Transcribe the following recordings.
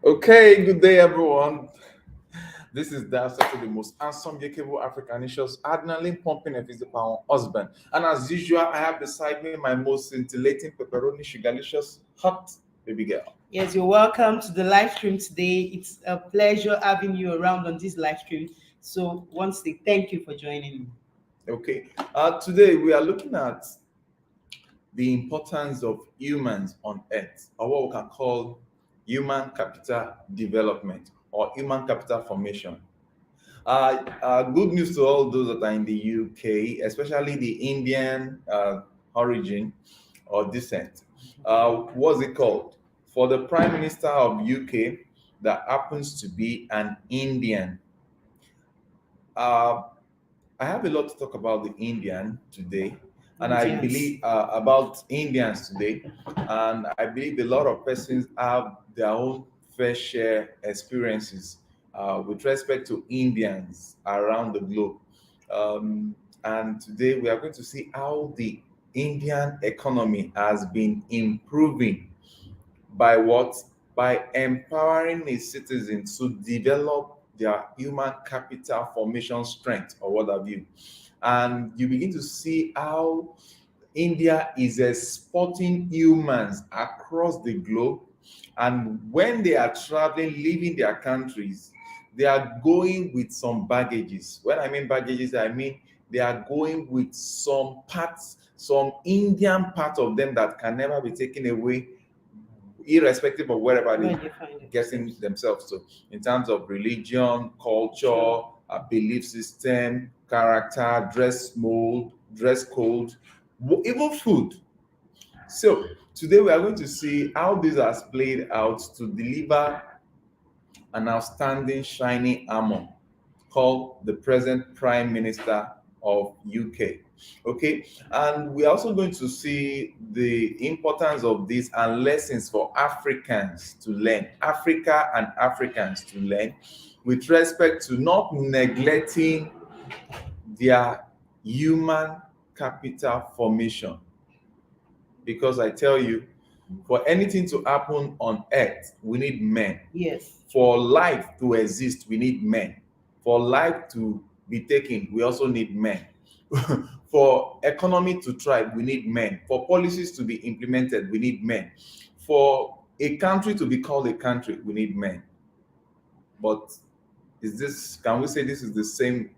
Okay, good day, everyone. This is Dasa to the most handsome, yakable Africanicious, adrenaline pumping a physical husband. And as usual, I have beside me my most scintillating, pepperoni, sugarlicious, hot baby girl. Yes, you're welcome to the live stream today. It's a pleasure having you around on this live stream. So, once again, thank you for joining me. Okay, today we are looking at the importance of humans on Earth, or what we can call human capital development or human capital formation. Good news to all those that are in the UK, especially the Indian origin or descent. What's it called? For the Prime Minister of UK that happens to be an Indian. Uh, I have a lot to talk about the Indian today, and I Indians. believe about Indians today, and I believe a lot of persons have their own fair share experiences with respect to Indians around the globe. Um, and today we are going to see how the Indian economy has been improving by what? By empowering its citizens to develop their human capital formation strength or what have you. And you begin to see how India is exporting humans across the globe. And when they are traveling, leaving their countries, they are going with some baggages. When I mean baggages, I mean they are going with some parts, some Indian part of them that can never be taken away irrespective of wherever Where they they find getting themselves. themselves to, in terms of religion, culture, belief system, character, dress mold, dress code, even food. So today we are going to see how this has played out to deliver an outstanding shining armor called the present Prime Minister of UK. Okay, and we're also going to see the importance of this and lessons for Africans to learn, Africa and Africans to learn, with respect to not neglecting their human capital formation. Because I tell you, for anything to happen on earth, we need men. Yes, true. For life to exist, we need men. For life to be taken, we also need men. For economy to thrive, we need men. For policies to be implemented, we need men. For a country to be called a country, we need men. But is this, can we say this is the same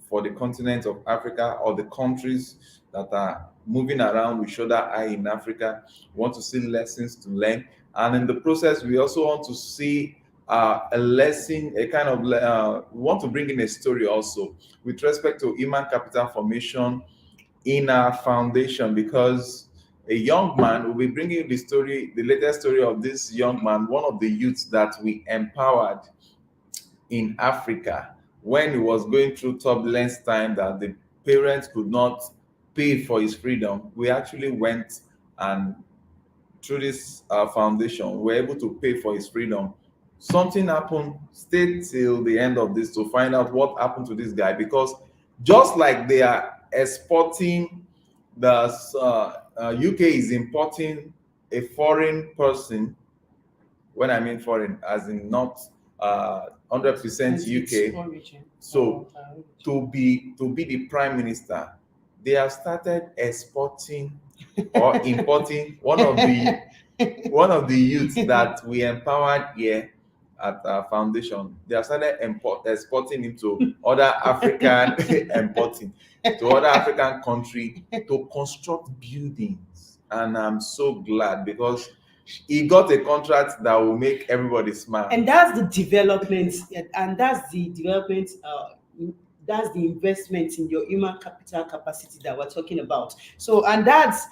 for the continent of Africa or the countries that are moving around with shoulder high in Africa? We want to see lessons to learn. And in the process, we also want to see a lesson, a kind of, we want to bring in a story also with respect to human capital formation in our foundation, because a young man will be bringing the story, the latest story of this young man, one of the youths that we empowered in Africa when he was going through turbulence time that the parents could not pay for his freedom. We actually went and through this foundation, we were able to pay for his freedom. Something happened. Stay till the end of this to find out what happened to this guy, because just like they are exporting, the UK is importing a foreign person. When I mean foreign, as in not 100% And its UK. origin. So Origin. to be the prime minister, they have started exporting or importing one of the youths that we empowered here at our foundation. They have started exporting him to other African importing to other African country to construct buildings. And I'm so glad because he got a contract that will make everybody smile. And that's the development, and that's the investment in your human capital capacity that we're talking about. So, and that's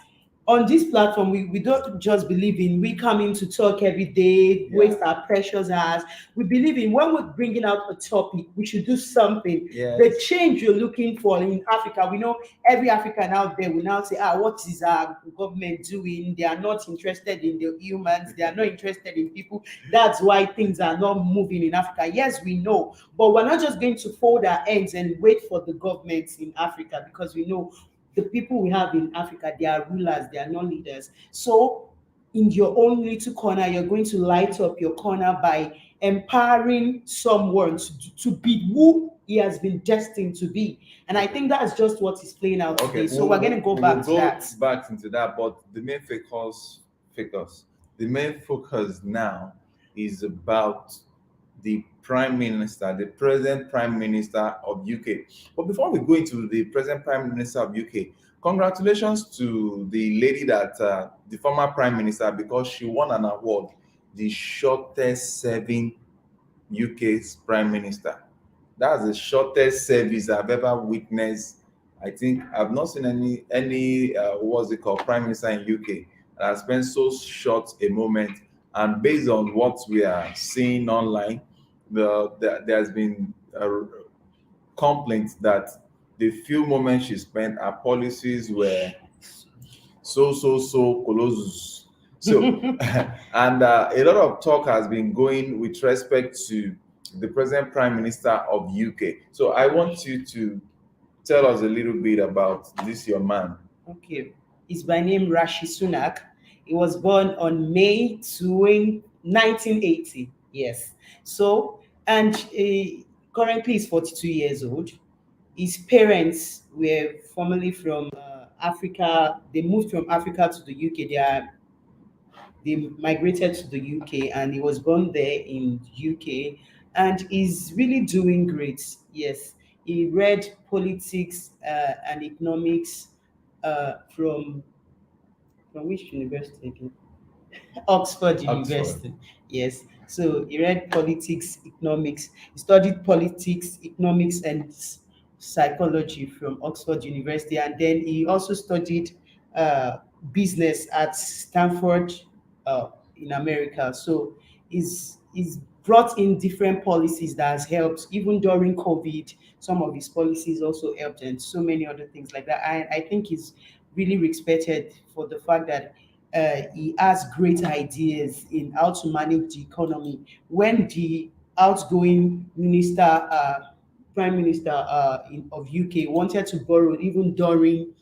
on this platform, we don't just believe in we coming to talk every day, waste our precious hours. We believe in when we're bringing out a topic, we should do something. Yes. The change you're looking for in Africa, we know every African out there will now say, what is our government doing? They are not interested in the humans, they are not interested in people. That's why things are not moving in Africa. Yes, we know, but we're not just going to fold our hands and wait for the governments in Africa, because we know the people we have in Africa, they are rulers, they are not leaders. So in your own little corner, you're going to light up your corner by empowering someone to be who he has been destined to be. And I think that's just what is playing out Okay, today. So we're going to go we will back to go that. back into that, but the main focus now is about the Prime Minister, the present Prime Minister of UK. But before we go into the present Prime Minister of UK, congratulations to the lady that the former Prime Minister, because she won an award, the shortest serving UK's Prime Minister. That's the shortest service I've ever witnessed. I think I've not seen any what's it called, Prime Minister in UK that has spent so short a moment. And based on what we are seeing online, there's been complaints that the few moments she spent, her policies were so colossus. So, and a lot of talk has been going with respect to the present Prime Minister of UK. So, I want you to tell us a little bit about this, your man. Okay. Is by name Rashi Sunak. He was born on May 1980. Yes. So, and currently he's 42 years old. His parents were formerly from Africa. They moved from Africa to the UK. They migrated to the UK, and he was born there in UK, and is really doing great. Yes, he read politics and economics from which university again? Oxford Oxford. University. Yes. So he read politics, economics. He studied politics, economics, and psychology from Oxford University, and then he also studied uh, business at Stanford in America. So he's brought in different policies that has helped even during COVID. Some of his policies also helped, and so many other things like that. I think he's really respected for the fact that he has great ideas in how to manage the economy. When the outgoing minister, prime minister of UK, wanted to borrow even during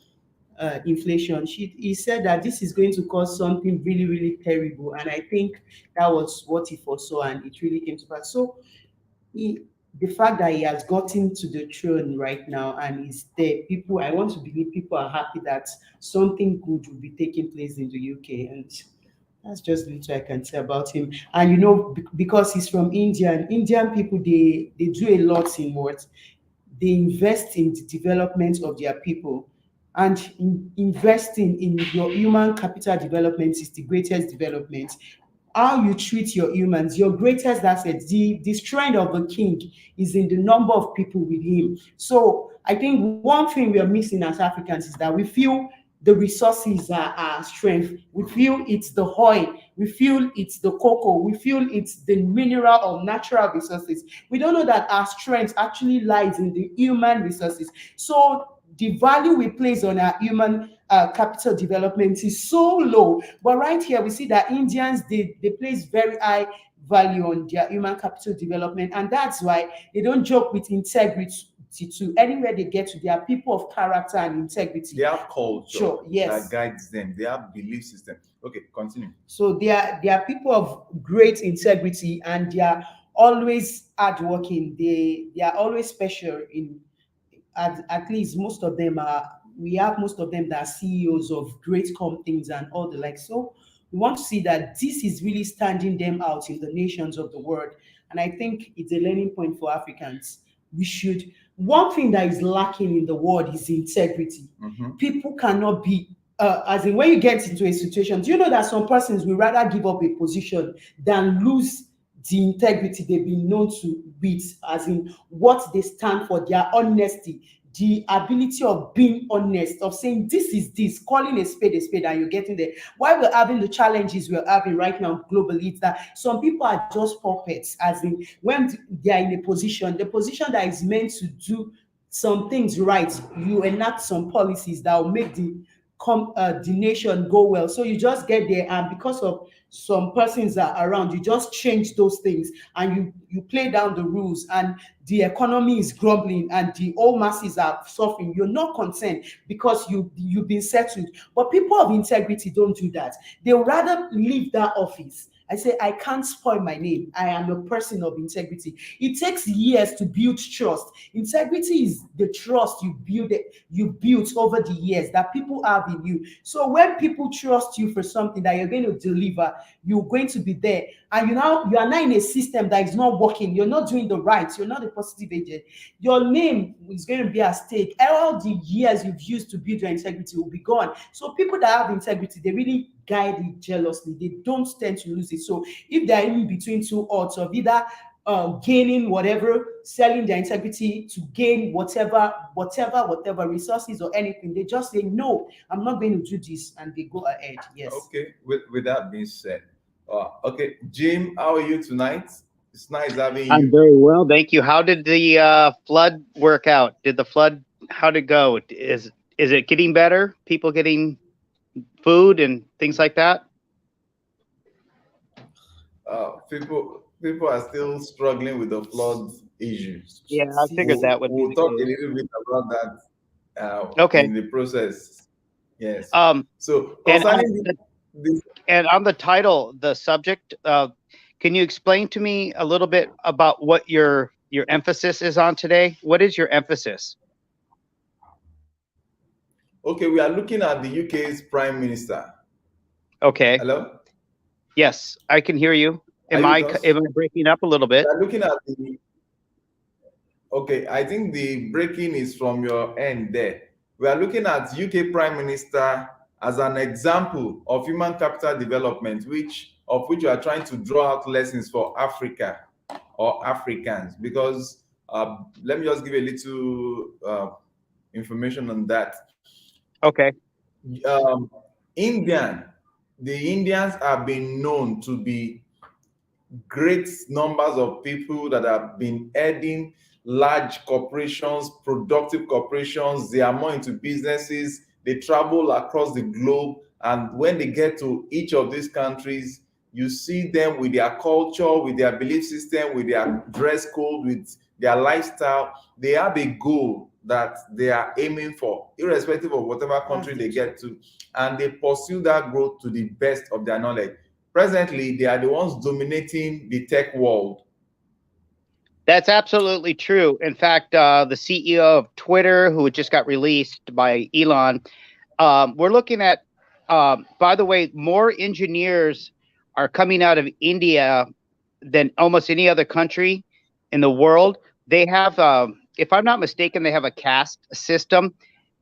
inflation, he said that this is going to cause something really, really terrible. And I think that was what he foresaw, and it really came to pass. So he, the fact that he has gotten to the throne right now and is there, people, I want to believe people are happy that something good will be taking place in the UK. And that's just little I can say about him. And because he's from India, and Indian people, they do a lot in what they invest in the development of their people. And investing in your human capital development is the greatest development. How you treat your humans, your greatest asset, the strength of the king is in the number of people with him. So I think one thing we are missing as Africans is that we feel the resources are our strength. We feel it's the oil. We feel it's the cocoa. We feel it's the mineral or natural resources. We don't know that our strength actually lies in the human resources. So the value we place on our human capital development is so low. But right here, we see that Indians, they place very high value on their human capital development. And that's why they don't joke with integrity to anywhere they get to. They are people of character and integrity. They have culture Sure, yes. that guides them. They have belief system. Okay, continue. So they are people of great integrity, and they are always hardworking. They are always special in at least most of them are. We have most of them that are CEOs of great companies and all the like. So we want to see that this is really standing them out in the nations of the world. And I think it's a learning point for Africans. We should, one thing that is lacking in the world is integrity. Mhm. People cannot be as in when you get into a situation, do you know that some persons will rather give up a position than lose the integrity they've been known to with, as in what they stand for, their honesty, the ability of being honest, of saying this is this, calling a spade, and you're getting there. Why we're having the challenges we're having right now globally, it's that some people are just puppets, as in when they are in a position, the position that is meant to do some things right, you enact some policies that will make the nation go well. So you just get there, and because of some persons are around, you just change those things and you play down the rules, and the economy is grumbling and the old masses are suffering. You're not concerned because you've been settled. But people of integrity don't do that. They would rather leave that office. I say, I can't spoil my name. I am a person of integrity. It takes years to build trust. Integrity is the trust you built over the years that people have in you. So when people trust you for something that you're going to deliver, you're going to be there. And you are now in a system that is not working. You're not doing the right. You're not a positive agent. Your name is going to be at stake. All the years you've used to build your integrity will be gone. So people that have integrity, they really guide it jealously. They don't tend to lose it. So if they're in between two odds of either gaining whatever, selling their integrity to gain whatever resources or anything, they just say, no, I'm not going to do this, and they go ahead. Yes. Okay, with that being said, okay, Jim, how are you tonight? It's nice having I'm you. very well, thank you. How did the flood work out? How'd it go? Is it getting better? People getting food and things like that? People are still struggling with the flood issue. Yeah, I figured that would We'll be talk the a case. little bit about that Okay. in the process. Yes. So And concerning this, on the title, the subject, can you explain to me a little bit about what your emphasis is on today? What is your emphasis? okay, we are looking at the UK's Prime Minister. Okay. Hello? Yes, I can hear you. Are Am you I with us? breaking up a little bit? We are looking at okay, I think the breaking is from your end there. We are looking at UK Prime Minister as an example of human capital development, of which we are trying to draw out lessons for Africa or Africans. Because let me just give a little information on that. Okay. The Indians have been known to be great numbers of people that have been heading large corporations, productive corporations. They are more into businesses. They travel across the globe. And when they get to each of these countries, you see them with their culture, with their belief system, with their dress code, with their lifestyle. They have a goal that they are aiming for, irrespective of whatever country they get to. And they pursue that growth to the best of their knowledge. Presently, they are the ones dominating the tech world. That's absolutely true. In fact, the CEO of Twitter, who just got released by Elon, we're looking at, by the way, more engineers are coming out of India than almost any other country in the world. They have, if I'm not mistaken, they have a caste system,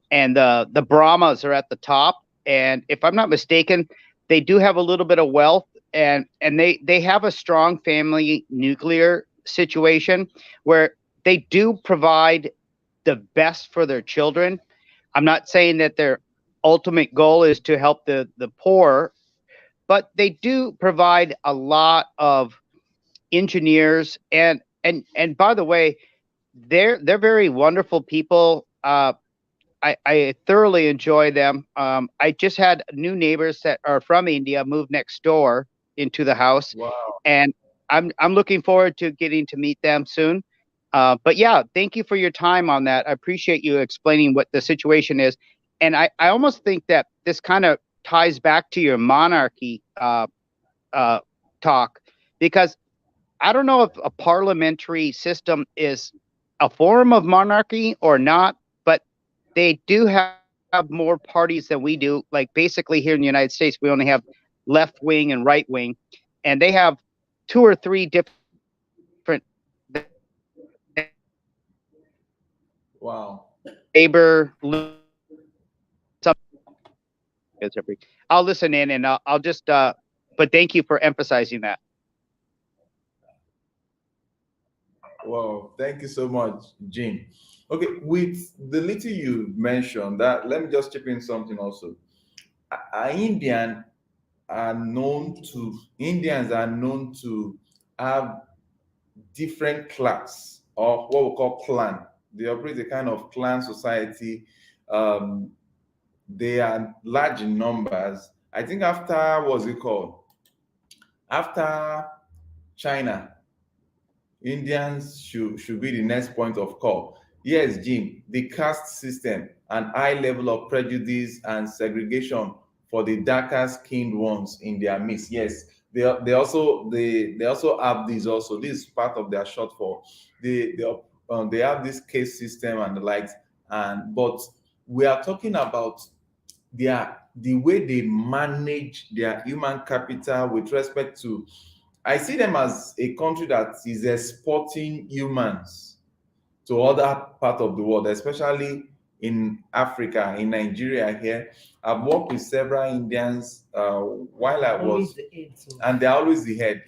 and the Brahmas are at the top. And if I'm not mistaken, they do have a little bit of wealth, and they have a strong family nuclear situation where they do provide the best for their children. I'm not saying that their ultimate goal is to help the poor, but they do provide a lot of engineers, and by the way, they're very wonderful people. I thoroughly enjoy them. I just had new neighbors that are from India move next door into the house. Wow. And I'm looking forward to getting to meet them soon. But yeah, thank you for your time on that. I appreciate you explaining what the situation is. And I almost think that this kind of ties back to your monarchy talk, because I don't know if a parliamentary system is a form of monarchy or not, but they do have more parties than we do. Like basically here in the United States, we only have left wing and right wing, and they have 2 or 3 different. Wow. Labor. I'll listen in, and I'll just. But thank you for emphasizing that. Wow, thank you so much, Jim. Okay, with the little you mentioned, that let me just chip in something also. Indians are known to have different class, or what we call clan. They operate a kind of clan society. They are large in numbers. I think after, what's it called? After China, Indians should be the next point of call. Yes, Jim, the caste system and high level of prejudice and segregation for the darker skinned ones in their midst. Yes, they also have this also. This is part of their shortfall. They have this caste system and the likes, and but we are talking about the way they manage their human capital with respect to. I see them as a country that is exporting humans to other part of the world, especially in Africa, in Nigeria here. I've worked with several Indians while I Always was, the heads of- and they're always the head.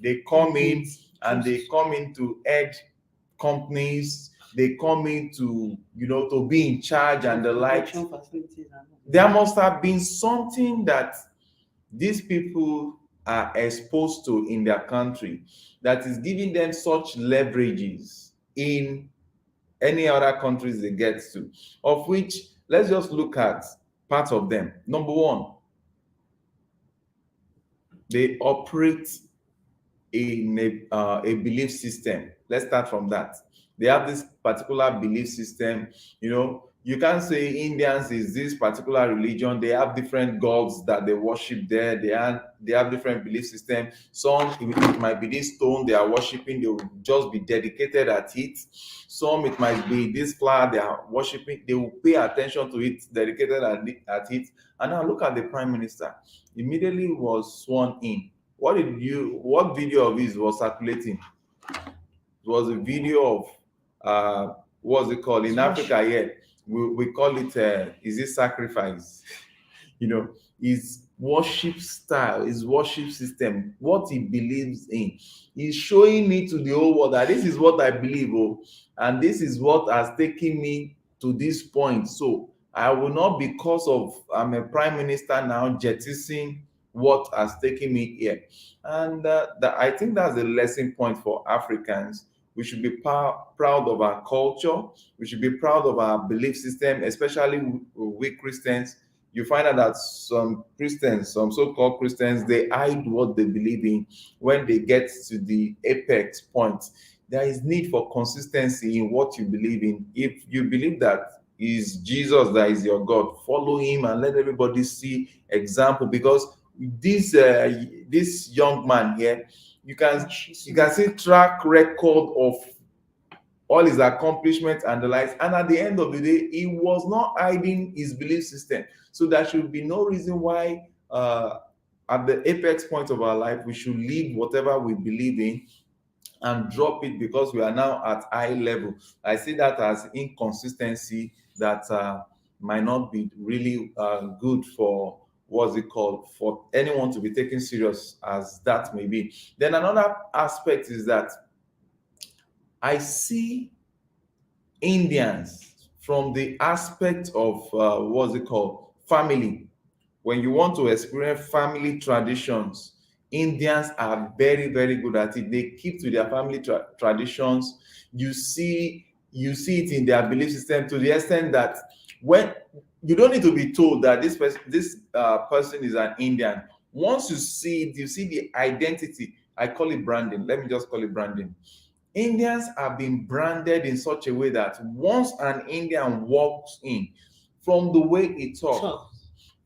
They come in and they Just- come in to head companies. They come in to to be in charge and the like. production facilities and all. There must have been something that these people are exposed to in their country that is giving them such leverages in any other countries they get to, of which let's just look at part of them. Number one, they operate in a belief system. Let's start from that. They have this particular belief system. You can't say Indians is this particular religion. They have different gods that they worship there. They have different belief system. Some it might be this stone they are worshiping. They will just be dedicated at it. Some it might be this flower they are worshiping. They will pay attention to it, dedicated at it. And now look at the prime minister. Immediately was sworn in. What video of his was circulating? It was a video of what's it called in Africa here? We call it is it sacrifice? His worship style, his worship system, what he believes in. He's showing me to the whole world that this is what I believe, and this is what has taken me to this point. So I will not, because of I'm a prime minister now, jettisoning what has taken me here. And I think that's the lesson point for Africans. We should be proud of our culture. We should be proud of our belief system, especially we Christians. You find out that some Christians, some so-called Christians, they hide what they believe in when they get to the apex point. There is need for consistency in what you believe in. If you believe that is Jesus that is your God, follow him and let everybody see example. Because this young man here, you can see track record of all his accomplishments and the likes, and at the end of the day he was not hiding his belief system. So there should be no reason why at the apex point of our life we should leave whatever we believe in and drop it because we are now at high level. I see that as inconsistency that might not be really good for for anyone to be taken serious as that may be. Then another aspect is that I see Indians from the aspect of family. When you want to experience family traditions, Indians are very, very good at it. They keep to their family traditions. You see it in their belief system to the extent that when you don't need to be told that this person is an Indian. Once you see it, you see the identity. I call it branding. Let me just call it branding. Indians have been branded in such a way that once an Indian walks in, from the way he talks,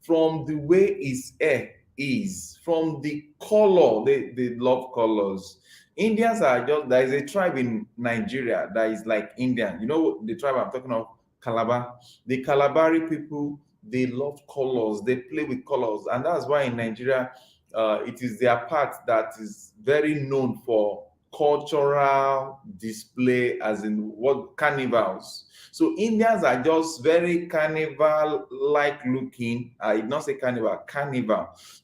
from the way his hair is, from the color, they love colors. Indians are there is a tribe in Nigeria that is like Indian. You know the tribe I'm talking of? Calabar. The Calabari people, they love colors, they play with colors, and that's why in Nigeria it is their part that is very known for cultural display, as in what carnivals. So Indians are just very carnival like looking. I did not say carnival.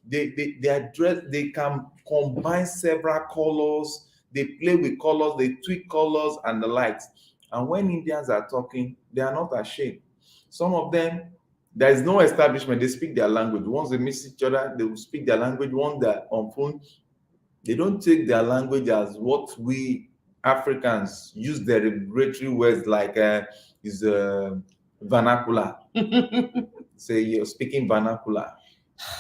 They are dressed, they can combine several colors, they play with colors, they tweak colors and the likes. And when Indians are talking, they are not ashamed. Some of them, there is no establishment, they speak their language. Once they meet each other, they will speak their language. Once they're on phone, they don't take their language as what we Africans use derogatory words like vernacular. Say you're speaking vernacular.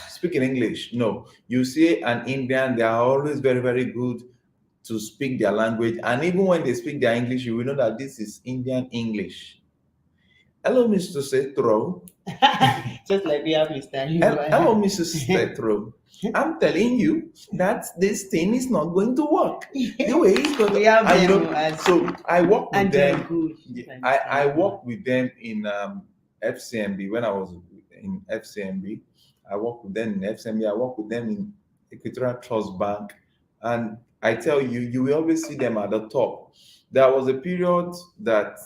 speaking English. No, you see an Indian, they are always very, very good to speak their language. And even when they speak their English, you will know that this is Indian English. Hello, Mr. Setro. Just like we have Mr. Hello, Mrs. Setro. I'm telling you that this thing is not going to work the way it's going to. We have And, you them know, as so I work with and they're them. good. I worked with them in FCMB when I was in FCMB. I worked with them in FCMB. I worked with them in Equatorial Trust Bank, and I tell you, you will always see them at the top. There was a period that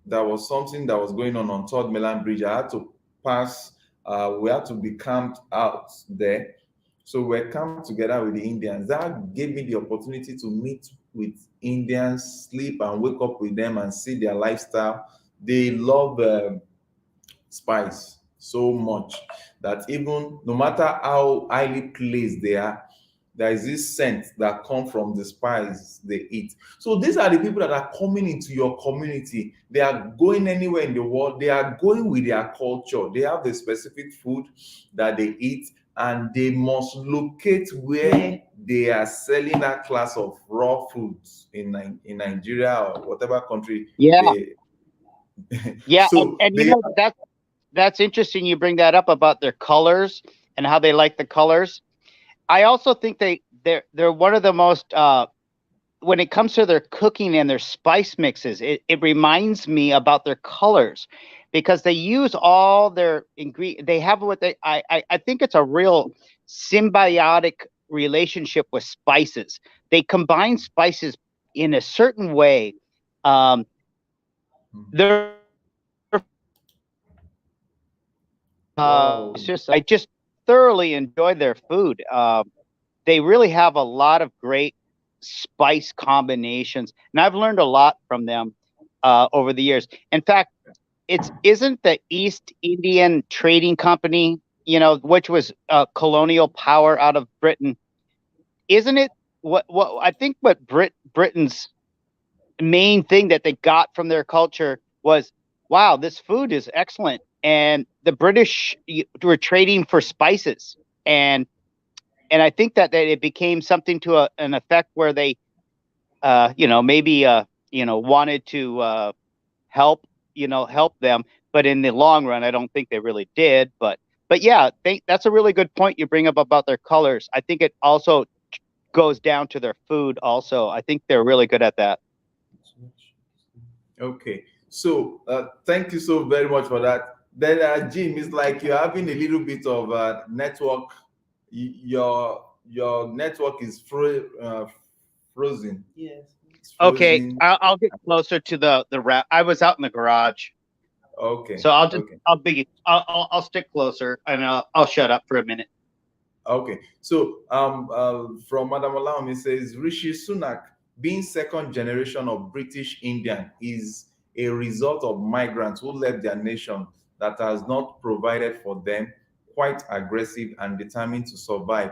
there was something that was going on Third Mainland Bridge. I had to pass. We had to be camped out there. So we're camped together with the Indians. That gave me the opportunity to meet with Indians, sleep and wake up with them and see their lifestyle. They love spice so much that even no matter how highly placed they are, there is this scent that comes from the spice they eat. So these are the people that are coming into your community. They are going anywhere in the world. They are going with their culture. They have the specific food that they eat, and they must locate where they are selling that class of raw foods in Nigeria or whatever country. Yeah. Yeah, So and you they know that's interesting. You bring that up about their colors and how they like the colors. I also think they're one of the most when it comes to their cooking and their spice mixes. It reminds me about their colors because they use all their ingredients. They have what I think it's a real symbiotic relationship with spices. They combine spices in a certain way. They're Wow. I just thoroughly enjoy their food. They really have a lot of great spice combinations, and I've learned a lot from them over the years. In fact, isn't the East Indian Trading Company, you know, which was a colonial power out of Britain, isn't it what I think what Britain's main thing that they got from their culture was, wow, this food is excellent. And the British were trading for spices, and I think that it became something to an effect where they, maybe wanted to help them, but in the long run, I don't think they really did. But yeah, that's a really good point you bring up about their colors. I think it also goes down to their food. Also, I think they're really good at that. Okay, so thank you so very much for that. Then Jim, it's like you're having a little bit of network. Your network is frozen. Yes. It's Okay, frozen. I'll get closer to the wrap. I was out in the garage, Okay. so Okay. I'll stick closer and I'll shut up for a minute. Okay. So from Madam Alam, it says Rishi Sunak, being second generation of British Indian, is a result of migrants who left their nation that has not provided for them, quite aggressive and determined to survive.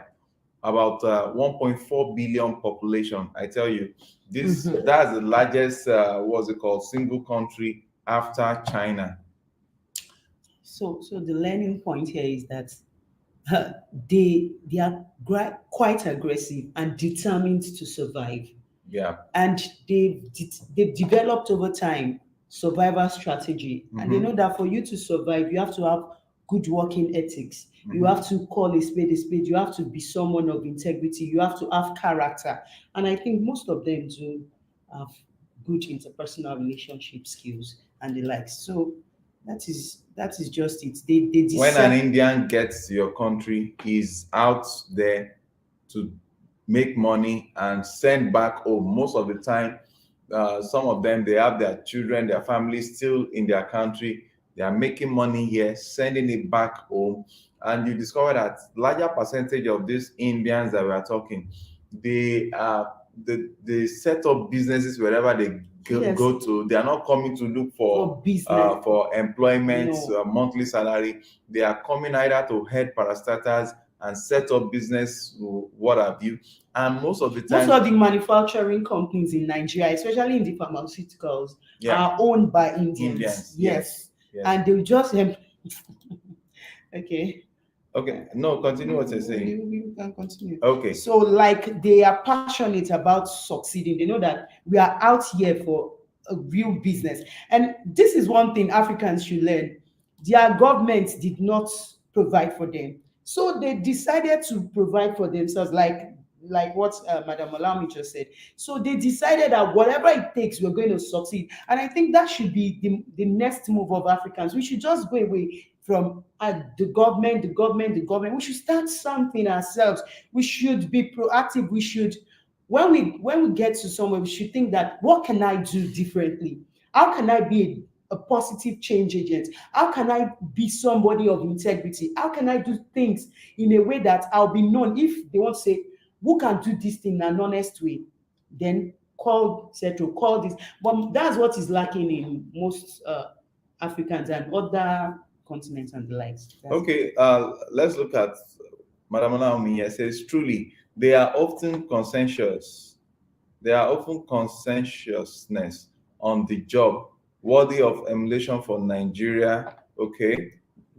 About 1.4 billion population. I tell you, that's the largest what's it called, single country after China. So the learning point here is that they are quite aggressive and determined to survive. Yeah. And they've developed over time survival strategy, and they know that for you to survive, you have to have good working ethics. You have to call a spade a spade. You have to be someone of integrity. You have to have character. And I think most of them do have good interpersonal relationship skills and the like. So that is just it. They When an Indian gets to your country, he's out there to make money and send back home. Most of the time, some of them, they have their children, their families still in their country. They are making money here, sending it back home. And you discover that larger percentage of these Indians that we are talking, they set up businesses wherever they go to. They are not coming to look for business, for employment, monthly salary. They are coming either to head parastatals and set up business, what have you. And most of the time, most of the manufacturing companies in Nigeria, especially in the pharmaceuticals, are owned by Indians. Yes. And they'll just okay. Okay, no, continue what you're saying. You can continue. Okay. So, like, they are passionate about succeeding. They know that we are out here for a real business. And this is one thing Africans should learn. Their government did not provide for them. So they decided to provide for themselves, like what Madam Olami just said. So they decided that whatever it takes, we're going to succeed. And I think that should be the next move of Africans. We should just go away from the government, the government, the government. We should start something ourselves. We should be proactive. We should, when we get to somewhere, we should think that what can I do differently? How can I be a positive change agent? How can I be somebody of integrity? How can I do things in a way that I'll be known? If they want to say, who can do this thing in an honest way, then call Setro, call this. But that's what is lacking in most Africans and other continents and the likes. Okay, let's look at Madam Naomi here. Says truly, they are often conscientious. There are often conscientiousness on the job, worthy of emulation for Nigeria. Okay,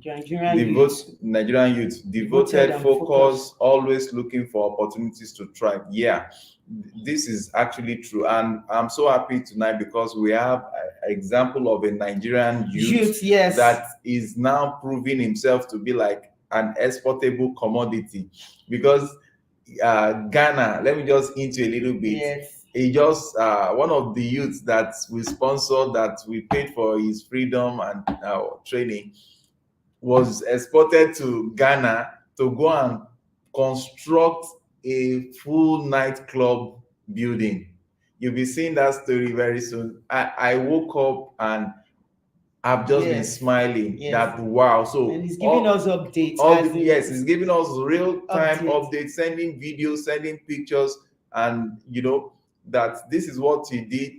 Nigerian youth, devoted, focused, always looking for opportunities to thrive. Yeah, this is actually true, and I'm so happy tonight because we have an example of a Nigerian youth yes, that is now proving himself to be like an exportable commodity. Because Ghana, let me just into a little bit. Yes. He just one of the youths that we sponsored, that we paid for his freedom and training, was exported to Ghana to go and construct a full nightclub building. You'll be seeing that story very soon. I woke up and I've just been smiling that wow. So and he's giving us updates. Yes, he's giving us real-time updates, sending videos, sending pictures, and you know that this is what he did.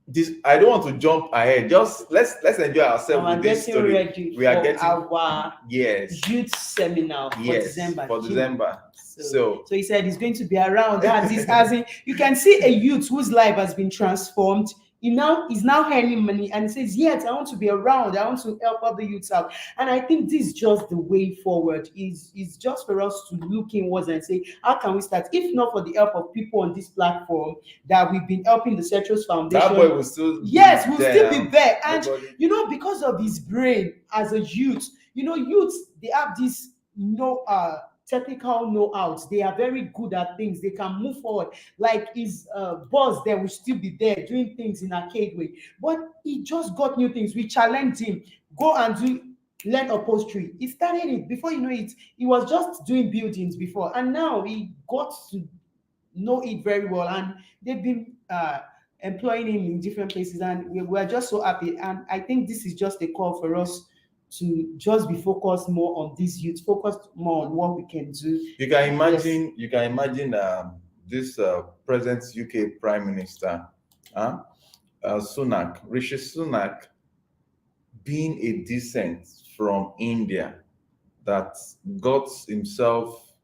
This I don't want to jump ahead. Just let's enjoy ourselves with this story. We are getting our youth seminar for December. For December. So he said he's going to be around. That is, as in, you can see a youth whose life has been transformed. He's now earning money, and he says, yes, I want to be around. I want to help other youths out. And I think this is just the way forward. Is just for us to look inwards and say, how can we start? If not for the help of people on this platform that we've been helping, the Setros Foundation. That boy will still be there. And because of his brain as a youth, youths, they have this technical know-hows. They are very good at things. They can move forward. Like his boss there will still be there doing things in arcade way. But he just got new things. We challenged him. Go and learn upholstery. He started it. Before you know it, he was just doing buildings before. And now he got to know it very well. And they've been employing him in different places. And we're just so happy. And I think this is just a call for us to just be focused more on these youth, focused more on what we can do. You can imagine. You can imagine this present UK Prime Minister, Sunak, Rishi Sunak, being a descent from India, that got himself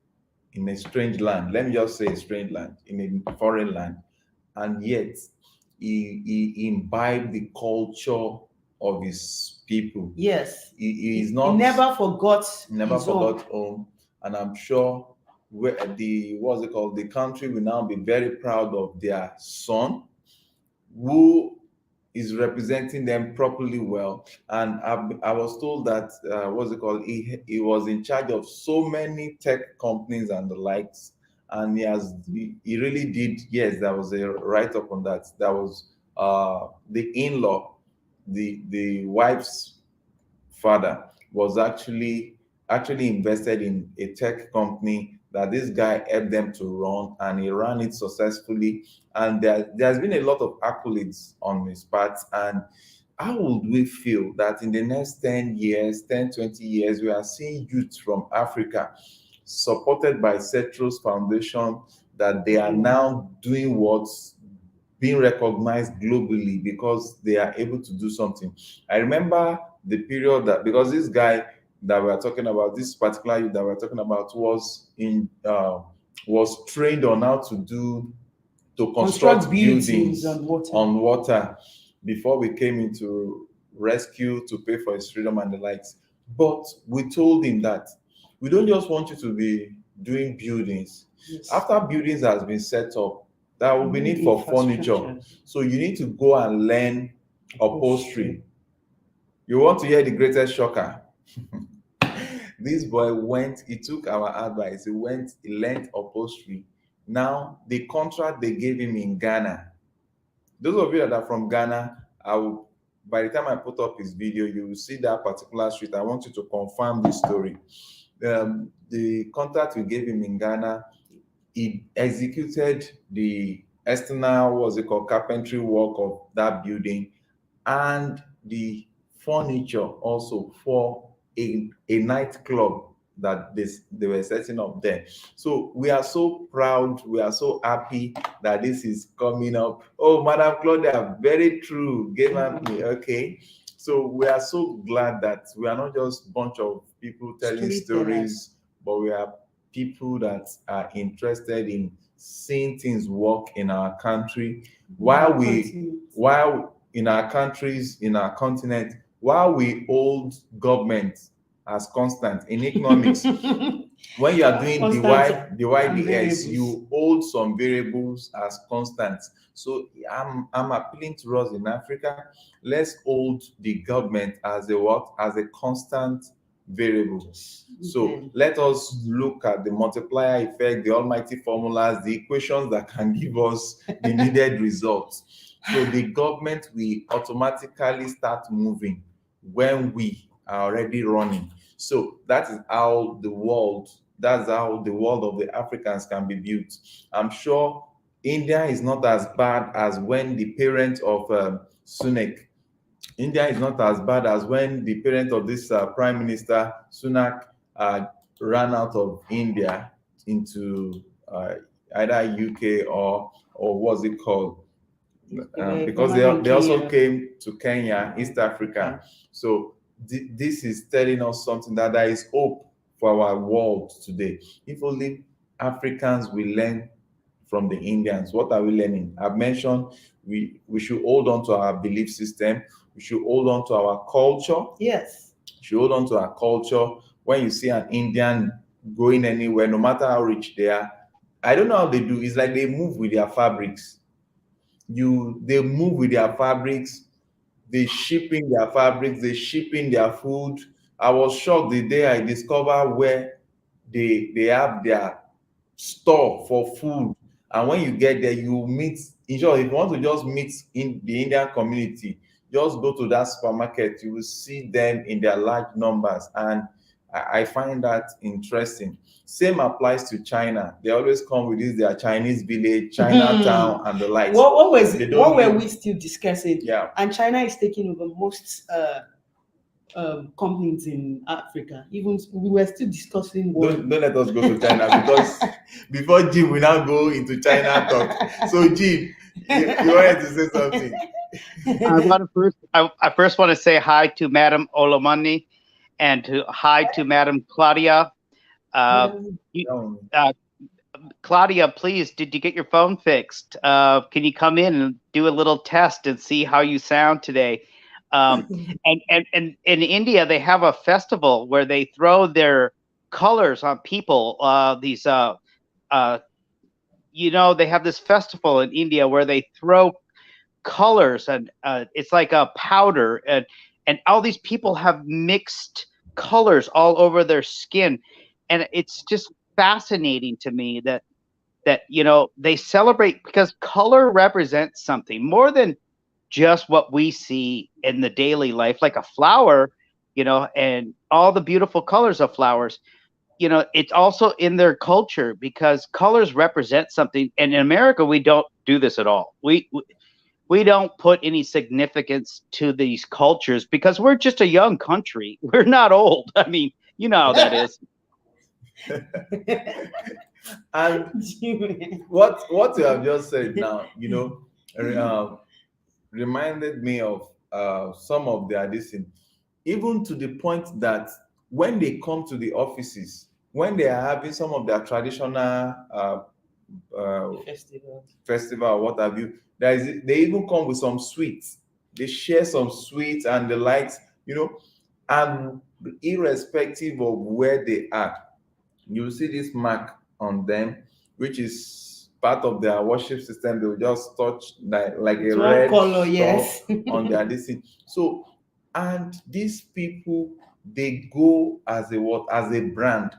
in a strange land. Let me just say a strange land, in a foreign land, and yet he imbibed the culture of his people. Yes, he is not. He never forgot home, and I'm sure the country will now be very proud of their son, who is representing them properly well. And I was told that he was in charge of so many tech companies and the likes, and he really did. Yes, there was a write-up on that. That was the in-law. The wife's father was actually invested in a tech company that this guy helped them to run, and he ran it successfully. And there's been a lot of accolades on his part. And how would we feel that in the next 10 years, 10, 20 years, we are seeing youth from Africa supported by Setros Foundation, that they are now doing what's being recognized globally because they are able to do something. I remember the period that, because this guy that we're talking about, this particular youth that we're talking about, was trained on how to construct buildings on water before we came into rescue to pay for his freedom and the likes. But we told him that We don't just want you to be doing buildings. Yes. After buildings has been set up, there will be need for furniture. Infrastructure. So you need to go and learn upholstery. You want to hear the greatest shocker? This boy went, he took our advice, he went, he learned upholstery. Now, the contract they gave him in Ghana, those of you that are from Ghana, by the time I put up his video, you will see that particular street. I want you to confirm this story. The contract we gave him in Ghana, he executed the external, what's it called, carpentry work of that building and the furniture also for a nightclub that they were setting up there. So we are so proud, we are so happy that this is coming up. Oh, Madam Claudia, very true. Give me, okay. So we are so glad that we are not just a bunch of people telling stories, but we are people that are interested in seeing things work in our country while in our countries, in our continent, while we hold government as constant in economics. When you are doing the YDS, you hold some variables as constant. So I'm appealing to us in Africa. Let's hold the government as a constant variable. So let us look at the multiplier effect, the almighty formulas, the equations that can give us the needed results. So the government will automatically start moving when we are already running. So that is how that's how the world of the Africans can be built. I'm sure India is not as bad as when the parent of Sunak. India is not as bad as when the parent of this Prime Minister Sunak ran out of India into either UK or what's it called? Because they also came to Kenya, East Africa. So this is telling us something, that there is hope for our world today. If only Africans will learn from the Indians. What are we learning? I've mentioned we should hold on to our belief system. We should hold on to our culture. Yes. We should hold on to our culture. When you see an Indian going anywhere, no matter how rich they are, I don't know how they do. It's like they move with their fabrics. They move with their fabrics. They shipping their fabrics. They shipping their food. I was shocked the day I discovered where they have their store for food. And when you get there, you meet. In short, if you want to just meet in the Indian community, just go to that supermarket. You will see them in their large numbers, and I find that interesting. Same applies to China. They always come with their Chinese village, Chinatown, and the likes. What were we still discussing? Yeah. And China is taking over most companies in Africa. Even we were still discussing. Don't let us go to China, because before Jim we now go into China talk. So Jim, you wanted to say something. I first want to say hi to Madam Olomani and hi to Madam Claudia. Claudia, please, did you get your phone fixed? Can you come in and do a little test and see how you sound today? And in India, they have a festival where they throw their colors on people. They have this festival in India where they throw colors, and it's like a powder, and all these people have mixed colors all over their skin, and it's just fascinating to me that they celebrate, because color represents something more than just what we see in the daily life, like a flower, and all the beautiful colors of flowers. It's also in their culture, because colors represent something. And in America, we don't do this at all. We don't put any significance to these cultures because we're just a young country. We're not old. I mean, you know how that is. And what you have just said now, reminded me of some of their dissing, even to the point that when they come to the offices, when they are having some of their traditional festival, what have you, they even come with some sweets. They share some sweets and the likes, and irrespective of where they are, you will see this mark on them, which is part of their worship system. They will just touch like It's a one red color, stuff yes. on their this thing. So, and these people, they go as a what? As a brand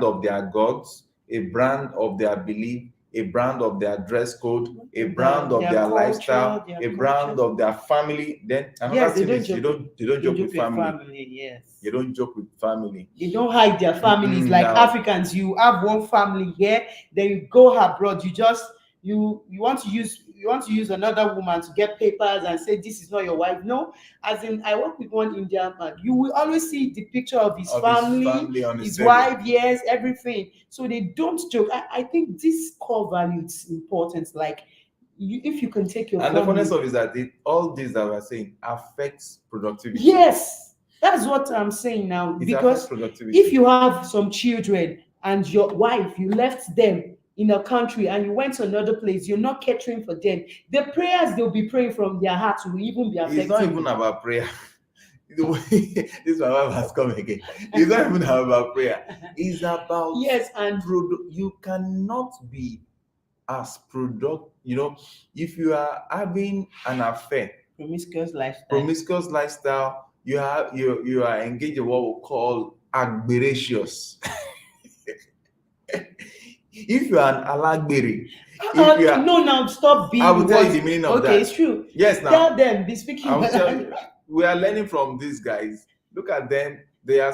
of their gods, a brand of their belief, a brand of their dress code, a brand of their lifestyle, their a brand culture. of their family. Then another Yes, they thing don't is you joke. don't joke with family. Family, yes. You don't joke with family. They don't hide their families like Now, Africans. You have one family here, then you go abroad. You want to use another woman to get papers and say this is not your wife. No, as in I work with one Indian man. You will always see the picture of his family, on his table. wife, yes, everything. So they don't joke. I think this core value is important. Like if you can take your And family. the funniest of it is that all this that we're saying affects productivity. Yes, that's what I'm saying now. It Because affects productivity. if you have some children and your wife, you left them in a country and you went to another place, you're not catering for them. The prayers they'll be praying from their hearts will even be affecting. It's not even about prayer. This my wife has come again. It's not even about prayer. It's about yes, and you cannot be as product. If you are having an affair, promiscuous lifestyle, you are engaged in what we call agberatious. If you are an alagberi, no, now stop being. I will tell you the meaning of that. Okay, it's true. Yes, now tell them. Be speaking. I will tell you. We are learning from these guys. Look at them. They are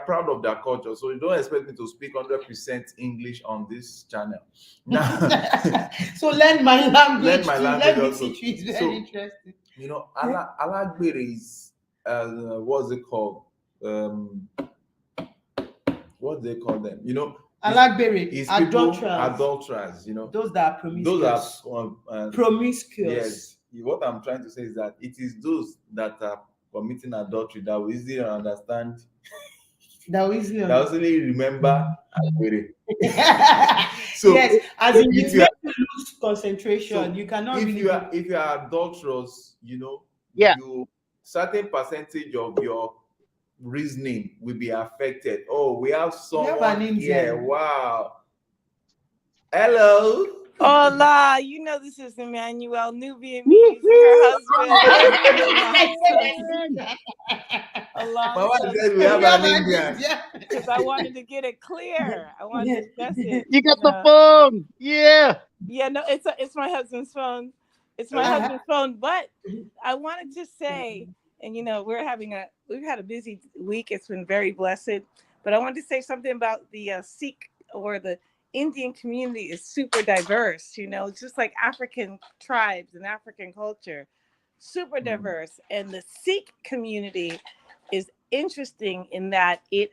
proud of their culture. So you don't expect me to speak 100% English on this channel. Now, so learn my language. Learn my language also. It's very interesting. Alagbere is what's it called? What they call them? Alagbere is adulterers. Those that are promiscuous. Promiscuous. Yes. What I'm trying to say is that it is those that are committing adultery that we easily understand. That we easily remember. So yes, as in if you lose concentration, you cannot. If you are adulterous, certain percentage of your reasoning will be affected. Oh, we have someone here. Wow. Hello. Hola, this is Emmanuel Nubian Muse, her husband. Mama said we have an Indian. Because I wanted to get it clear. I wanted to discuss it. You got the phone. Yeah. Yeah, no, it's my husband's phone. It's my husband's phone. But I wanted to say, and we've had a busy week. It's been very blessed. But I wanted to say something about the Sikh or the Indian community is super diverse, just like African tribes and African culture, super diverse. And the Sikh community is interesting in that it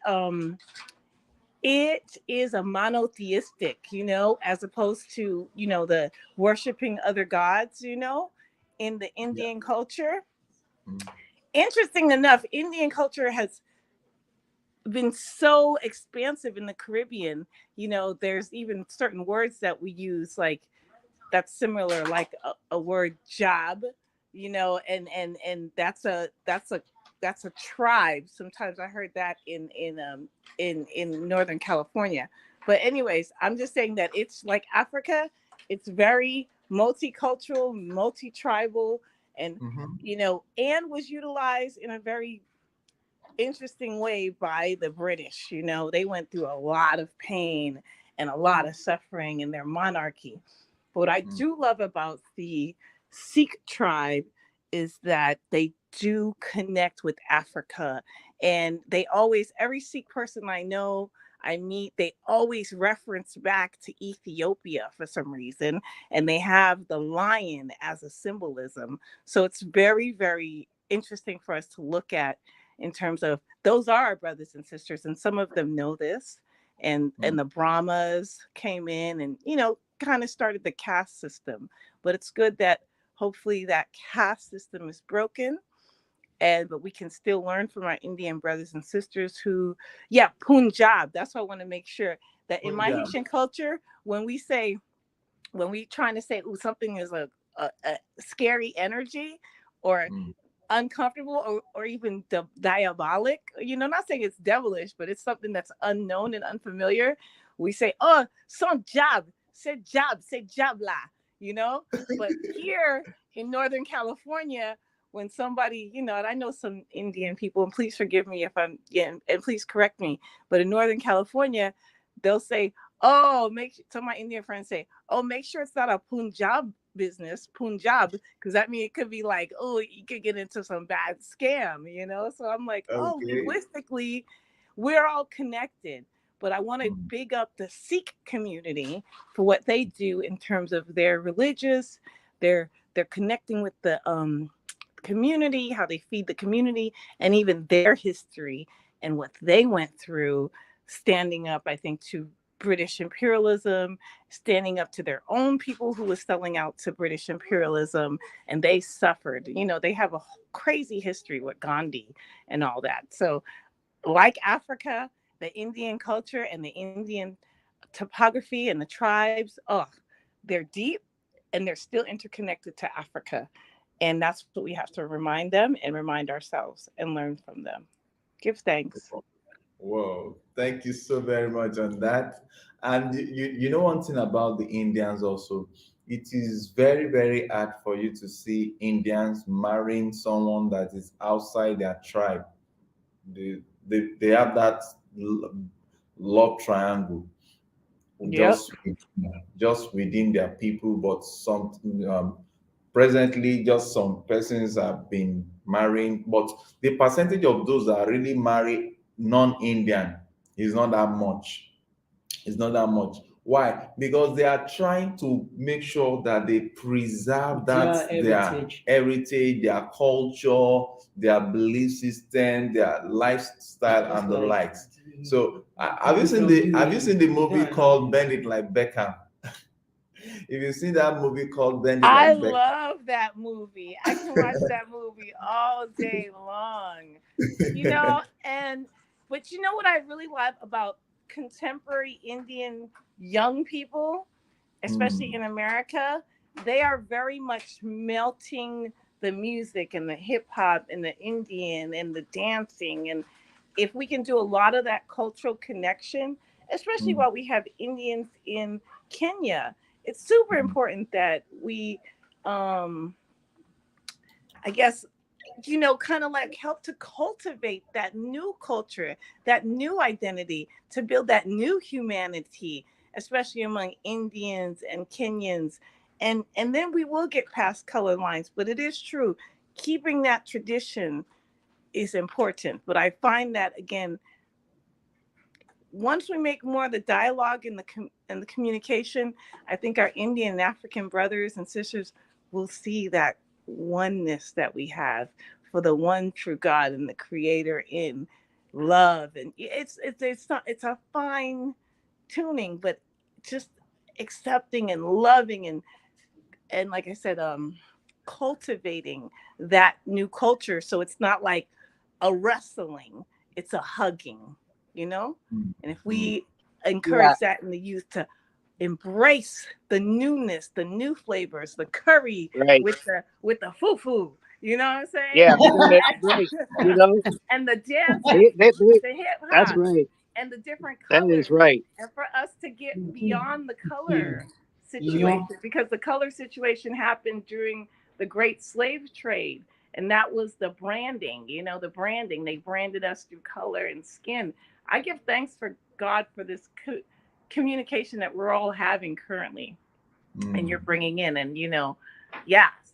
is a monotheistic, as opposed to, the worshiping other gods, in the Indian culture. Interesting enough, Indian culture has been so expansive in the Caribbean. There's even certain words that we use like that's similar, like a word job, and that's a tribe. Sometimes I heard that in Northern California. But anyways, I'm just saying that it's like Africa. It's very multicultural, multi-tribal, and and was utilized in a very interesting way by the British. They went through a lot of pain and a lot of suffering in their monarchy. But what I do love about the Sikh tribe is that they do connect with Africa, and they always, every Sikh person I meet, they always reference back to Ethiopia for some reason, and they have the lion as a symbolism. So it's very, very interesting for us to look at in terms of those are our brothers and sisters, and some of them know this. And the Brahmas came in and kind of started the caste system. But it's good that hopefully that caste system is broken, but we can still learn from our Indian brothers and sisters who, Punjab. That's why I want to make sure that in my Haitian culture, when we trying to say something is a scary energy, or uncomfortable or even diabolic, not saying it's devilish, but it's something that's unknown and unfamiliar, we say, oh, son job, c'est job la, But here in Northern California, when somebody, and I know some Indian people, and please forgive me if I'm, and please correct me, but in Northern California, they'll say, oh, some of my Indian friends say, oh, make sure it's not a Punjab business, Punjab, because that means it could be like, oh, you could get into some bad scam, So I'm like, oh, linguistically, we're all connected. But I want to big up the Sikh community for what they do in terms of their religious, they're connecting with the community, how they feed the community, and even their history and what they went through, standing up, I think, to British imperialism, standing up to their own people who was selling out to British imperialism, and they suffered. They have a crazy history with Gandhi and all that. So, like Africa, the Indian culture and the Indian topography and the tribes, they're deep and they're still interconnected to Africa. And that's what we have to remind them and remind ourselves and learn from them. Give thanks. Whoa, thank you so very much on that. And you know one thing about the Indians also, it is very, very hard for you to see Indians marrying someone that is outside their tribe. They have that love triangle just within their people, but presently just some persons have been marrying, but the percentage of those that really marry non-Indian is not that much. It's not that much. Why? Because they are trying to make sure that they preserve that their heritage, their culture, their belief system, their lifestyle, and the likes. So, have you seen the movie called Bend It Like Beckham? If you see that movie called Bend It Like I Beckham, love that movie. I can watch that movie all day long. But you know what I really love about contemporary Indian young people, especially in America? They are very much melting the music and the hip hop and the Indian and the dancing. And if we can do a lot of that cultural connection, especially while we have Indians in Kenya, it's super important that we, I guess, kind of like help to cultivate that new culture, that new identity, to build that new humanity, especially among Indians and Kenyans. And then we will get past color lines. But it is true, keeping that tradition is important. But I find that, again, once we make more of the dialogue and the communication, I think our Indian and African brothers and sisters will see that oneness that we have for the one true God and the Creator in love. And it's a fine tuning, but just accepting and loving and like I said, cultivating that new culture. So it's not like a wrestling, it's a hugging. And if we encourage that in the youth to embrace the newness, the new flavors, the curry with the fufu, you know what I'm saying? Yeah, that's right. And the dance, the hip hop, that's right. And the different colors. That is right. And for us to get beyond the color situation, because the color situation happened during the Great Slave Trade. And that was the branding, the branding. They branded us through color and skin. I give thanks for God for this communication that we're all having currently, and you're bringing in. And,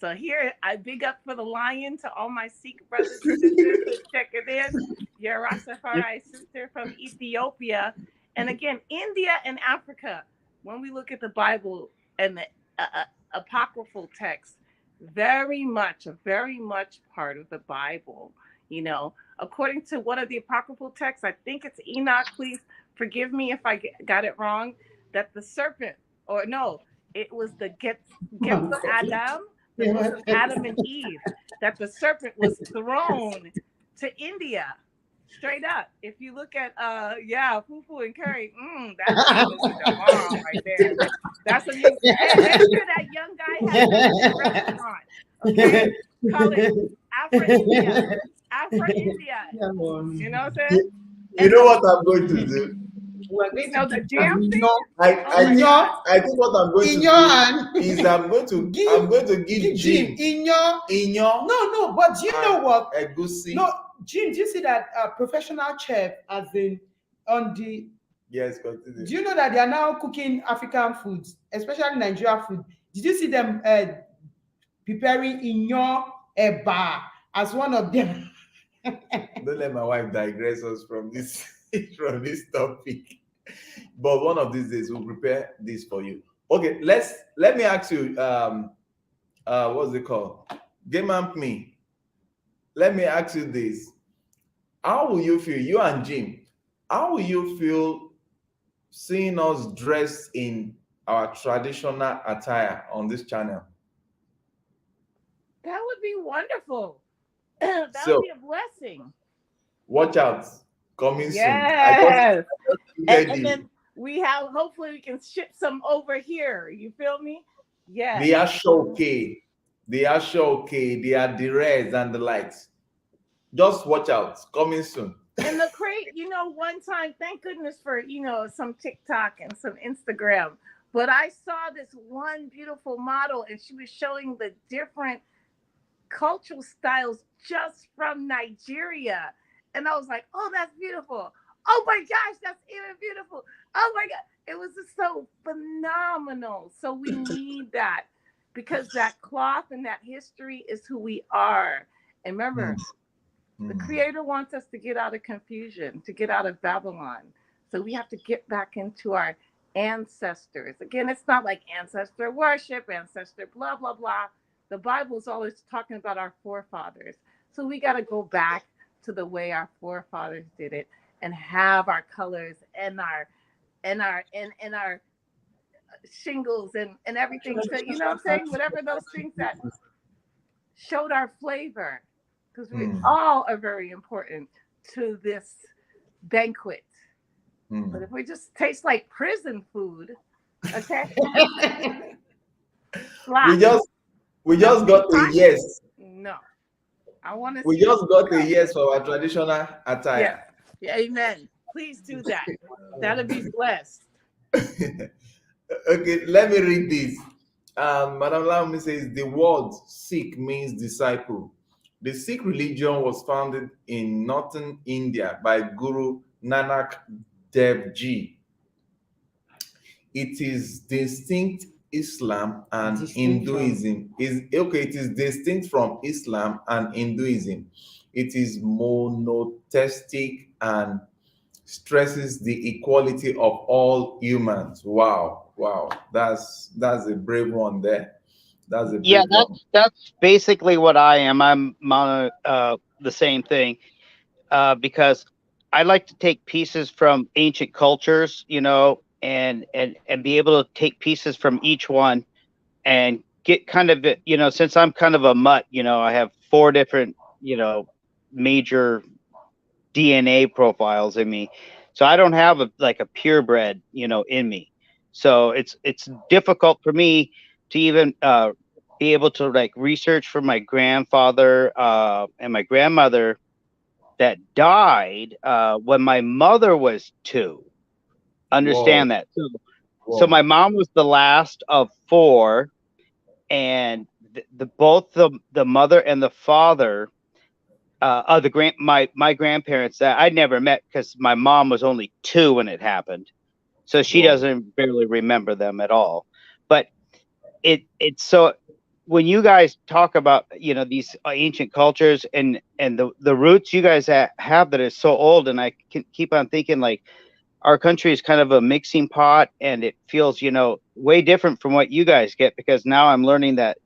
so here I big up for the lion to all my Sikh brothers and sisters who check it in. Your Rastafari sister from Ethiopia. And again, India and Africa, when we look at the Bible and the apocryphal text, very much part of the Bible. According to one of the apocryphal texts, I think it's Enoch, please forgive me if I got it wrong, that the serpent, or no, it was the Adam, the book of Adam and Eve, that the serpent was thrown to India. Straight up. If you look at fufu and curry, that's the bomb right there. That's a new make sure that young guy has a restaurant. Okay? Call it Afro-India. Afro-India. Yeah, You know what I'm saying? You know what I'm going to do? we're going So to the give jam you thing? your Oh my I think what I'm going in to your do hand. is I'm going to give Jim in your Inyo no, but do you know what? Egusi. No, Jim, do you see that professional chef has been on the? Yes, continue. Do you know that they are now cooking African foods, especially Nigerian food? Did you see them preparing inyo eba as one of them? Don't let my wife digress us from this from this topic. But one of these days we'll prepare this for you. Okay, let me ask you what's it called? Game Amp me. Let me ask you this. How will you feel, you and Jim? How will you feel seeing us dressed in our traditional attire on this channel? That would be wonderful. That So, would be a blessing. watch out. Coming soon. Yes. And And then we have, hopefully we can ship some over here. You feel me? Yeah. they are showcase. They are showcase. They are the reds and the lights. Just watch out. Coming soon. And the crate, one time, thank goodness for, some TikTok and some Instagram. But I saw this one beautiful model and she was showing the different cultural styles just from Nigeria. And I was like, oh, that's beautiful. Oh my gosh, that's even beautiful. Oh my God. It was just so phenomenal. So we need that because that cloth and that history is who we are. And remember, the Creator wants us to get out of confusion, to get out of Babylon. So we have to get back into our ancestors. Again, it's not like ancestor worship, ancestor blah, blah, blah. The Bible is always talking about our forefathers. So we got to go back to the way our forefathers did it and have our colors and our shingles and everything. So, you know what I'm saying? Whatever those things that showed our flavor. Because we all are very important to this banquet. But if we just taste like prison food, okay? we just got a yes. No. I want to We just got a yes for our traditional attire. Yeah. Amen. Please do that. That'll be blessed. Okay, let me read this. Madam Laomi says the word Sikh means disciple. The Sikh religion was founded in northern India by Guru Nanak Dev Ji. It is distinct Islam and Hinduism. It is distinct from Islam and Hinduism. It is monotheistic and stresses the equality of all humans. Wow, that's a brave one there. That's a brave one. That's basically what I am. I'm the same thing because I like to take pieces from ancient cultures, and be able to take pieces from each one and get kind of, since I'm kind of a mutt, I have 4 different, major DNA profiles in me. So I don't have a purebred, in me. So it's difficult for me to even be able to research for my grandfather and my grandmother that died when my mother was 2. Understand that. So my mom was the last of 4, and both the mother and the father of my grandparents that I never met because my mom was only 2 when it happened, so she doesn't barely remember them at all. But it's so when you guys talk about these ancient cultures and the roots you guys have that is so old, and I can keep on thinking our country is kind of a mixing pot, and it feels way different from what you guys get, because now I'm learning that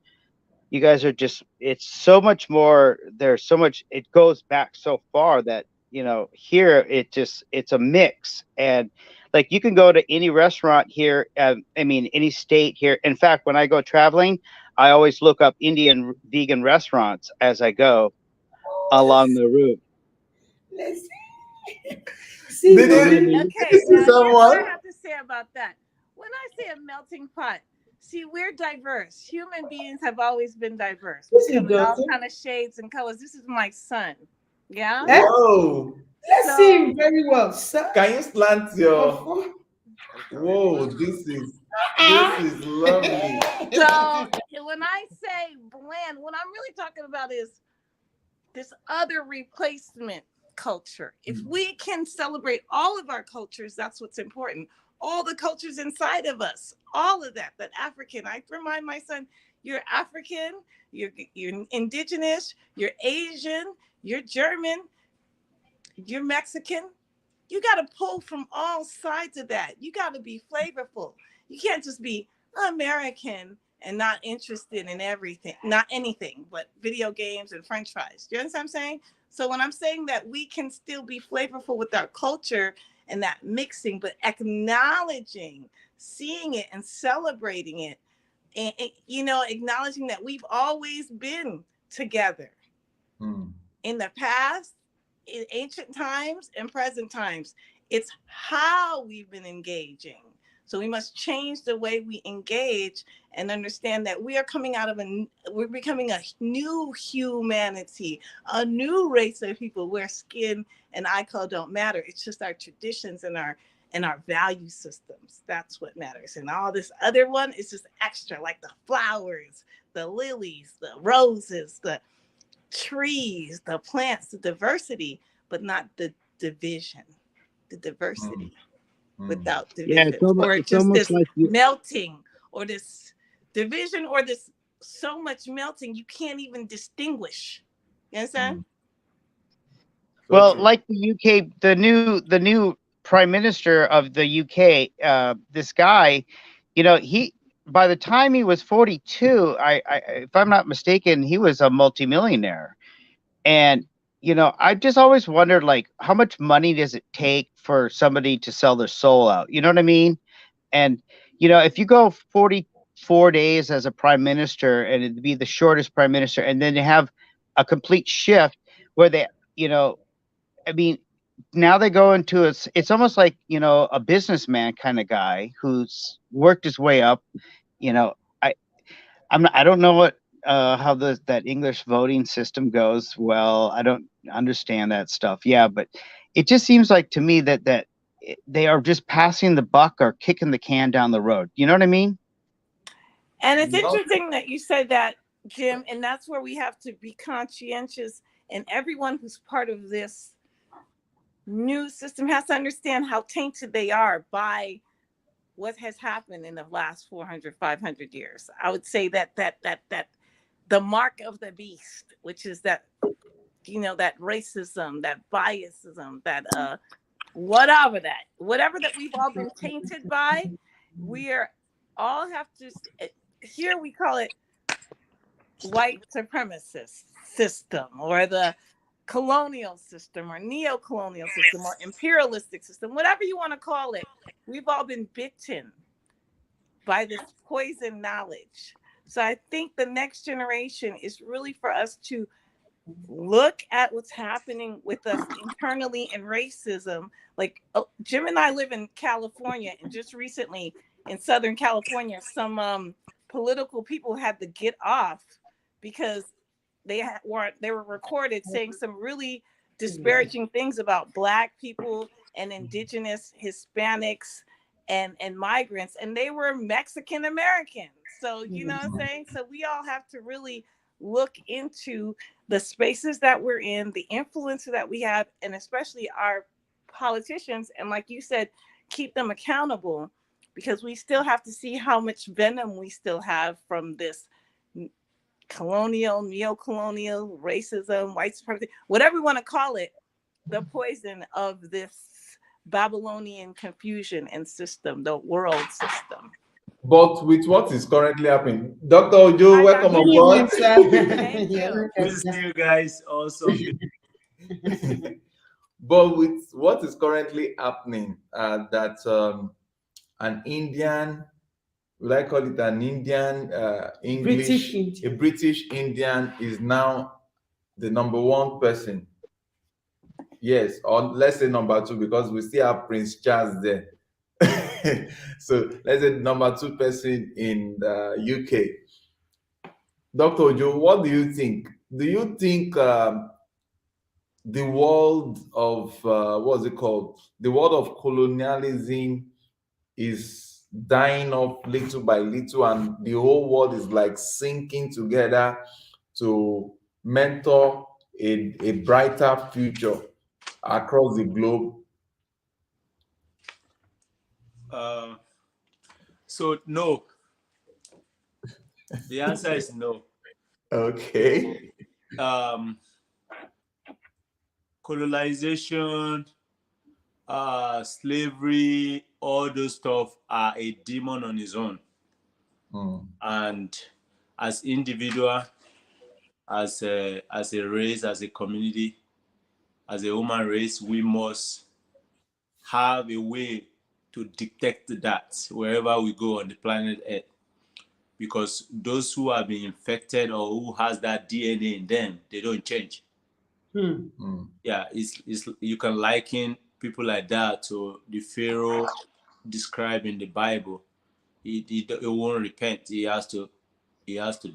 you guys are it's so much more. There's so much, it goes back so far that here it's a mix. And you can go to any restaurant here, any state here. In fact, when I go traveling, I always look up Indian vegan restaurants as I go along the route. Okay, now here's what I have to say about that. When I say a melting pot, See, we're diverse. Human beings have always been diverse. This We is come in all Dotun. kind of shades and colors. This is my son. Yeah. Eh? Whoa! Let's see him very well, sir. Can you slant your? Of Whoa! This is lovely. So when I say blend, what I'm really talking about is this other replacement culture. If we can celebrate all of our cultures, that's what's important. All the cultures inside of us, all of that African. I remind my son, you're African, you're indigenous, you're Asian, you're German, you're Mexican. You got to pull from all sides of that. You got to be flavorful. You can't just be American and not interested in everything, not anything but video games and French fries. Do you understand what I'm saying? So when I'm saying that we can still be flavorful with our culture and that mixing, but acknowledging, seeing it and celebrating it, and acknowledging that we've always been together in the past, in ancient times and present times. It's how we've been engaging. So we must change the way we engage and understand that we are coming out of we're becoming a new humanity, a new race of people where skin and eye color don't matter. It's just our traditions and our value systems. That's what matters. And all this other one is just extra, like the flowers, the lilies, the roses, the trees, the plants, the diversity, but not the division, the diversity without division. Or just this like melting, or this division, or this so much melting you can't even distinguish. You understand? Well, like the UK, the new prime minister of the UK, this guy, he, by the time he was 42, if I'm not mistaken, he was a multimillionaire. And I just always wondered, like, how much money does it take for somebody to sell their soul out? You know what I mean? And if you go 44 days as a prime minister, and it'd be the shortest prime minister, and then you have a complete shift where they, I mean, now they go into it's almost like a businessman kind of guy who's worked his way up. I don't know what how that English voting system goes. Well, I don't understand that stuff. Yeah, but it just seems like to me that they are just passing the buck or kicking the can down the road. You know what I mean? And it's interesting that you said that, Jim, and that's where we have to be conscientious, and everyone who's part of this new system has to understand how tainted they are by what has happened in the last 400, 500 years. I would say that the mark of the beast, which is that, that racism, that biasism, that whatever that we've all been tainted by, all have to, here we call it white supremacist system, or the colonial system, or neo-colonial system, or imperialistic system, whatever you want to call it. We've all been bitten by this poison knowledge. So I think the next generation is really for us to look at what's happening with us internally in racism. Like Jim and I live in California, and just recently in Southern California, some political people had to get off because they were recorded saying some really disparaging things about Black people and indigenous Hispanics and migrants, and they were Mexican Americans. So you know what I'm saying? So we all have to really look into the spaces that we're in, the influence that we have, and especially our politicians, and like you said, keep them accountable, because we still have to see how much venom we still have from this colonial, neo-colonial, racism, white supremacy, whatever we want to call it, the poison of this Babylonian confusion and system, the world system. But with what is currently happening, Dr. Ojo, welcome on board. Thank you. Good to see you guys. Awesome. But with what is currently happening, that an Indian, would I call it an Indian English, a British Indian is now the #1 person. Yes, or let's say #2, because we still have Prince Charles there. So let's say number 2 person in the UK. Dr. Ojo, what do you think? Do you think the world of what's it called? The world of colonialism is dying off little by little, and the whole world is like sinking together to mentor a brighter future across the globe? So no. The answer is no. Okay. Colonization, slavery, all those stuff are a demon on its own. And as individual, as a race, as a community, as a human race, we must have a way to detect that wherever we go on the planet Earth. Because those who have been infected or who has that DNA in them, they don't change. Yeah, it's you can liken people like that to the Pharaoh described in the Bible. He won't repent. He has to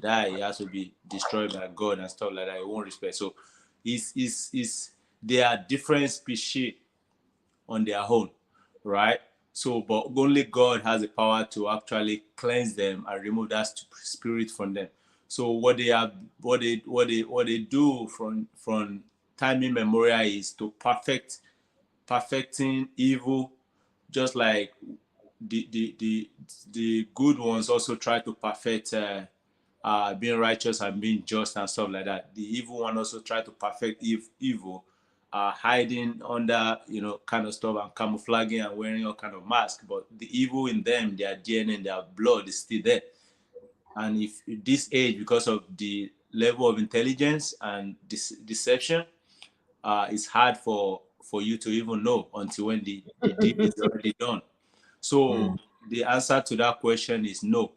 die. He has to be destroyed by God and stuff like that. He won't respect. So they are different species on their own, right? So, but only God has the power to actually cleanse them and remove that spirit from them. So what they do from time immemorial is to perfecting evil, just like the good ones also try to perfect being righteous and being just and stuff like that. The evil one also try to perfect evil, hiding under kind of stuff and camouflaging and wearing all kind of masks. But the evil in them, their DNA and their blood is still there. And if this age, because of the level of intelligence and deception, it's hard for you to even know until when the deed is already done. So the answer to that question is no.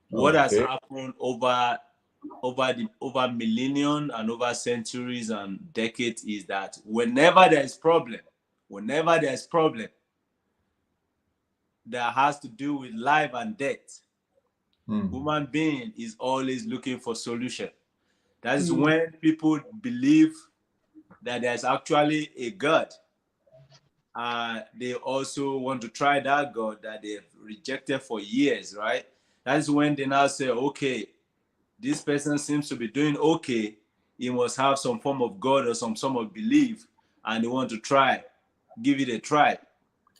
What has happened over millennium and over centuries and decades is that whenever there's problem that has to do with life and death, human being is always looking for solution. That is when people believe that there's actually a God. They also want to try that God that they've rejected for years, right? That's when they now say, okay, this person seems to be doing okay. He must have some form of God or some form of belief, and they want to give it a try.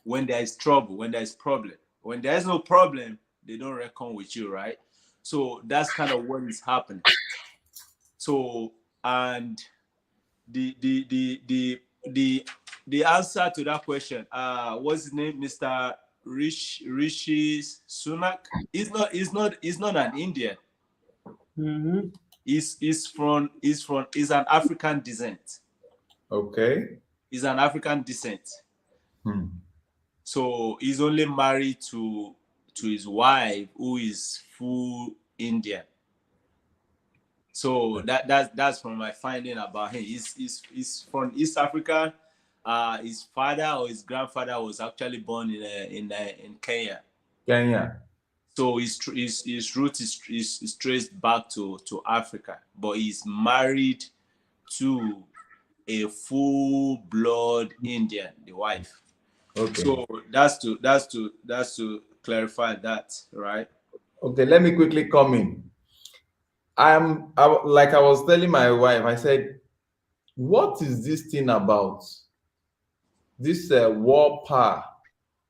When there is trouble, when there is problem. When there is no problem, they don't reckon with you, right? So that's kind of what is happening. So, and the answer to that question, what's his name, Mr. Rishi Sunak? He's not an Indian. He's an African descent. Okay. He's an African descent. So he's only married to his wife, who is full Indian. So that's from my finding about him. He's from East Africa. His father or his grandfather was actually born in Kenya. Kenya. So his root is traced back to Africa, but he's married to a full-blood Indian, the wife. Okay. So that's to clarify that, right? Okay, let me quickly come in. Like I was telling my wife, I said, what is this thing about? This war power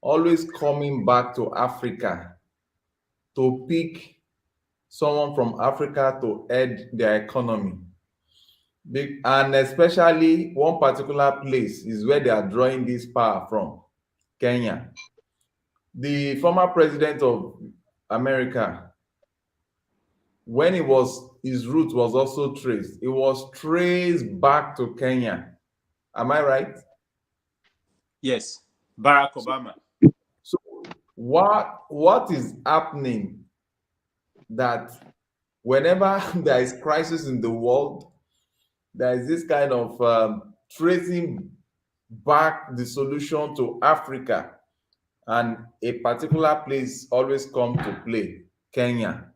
always coming back to Africa to pick someone from Africa to head their economy. And especially one particular place is where they are drawing this power from, Kenya. The former president of America, when his root was also traced, it was traced back to Kenya. Am I right? Yes, Barack Obama. So what is happening that whenever there is crisis in the world, there is this kind of tracing back the solution to Africa? and a particular place always come to play, Kenya.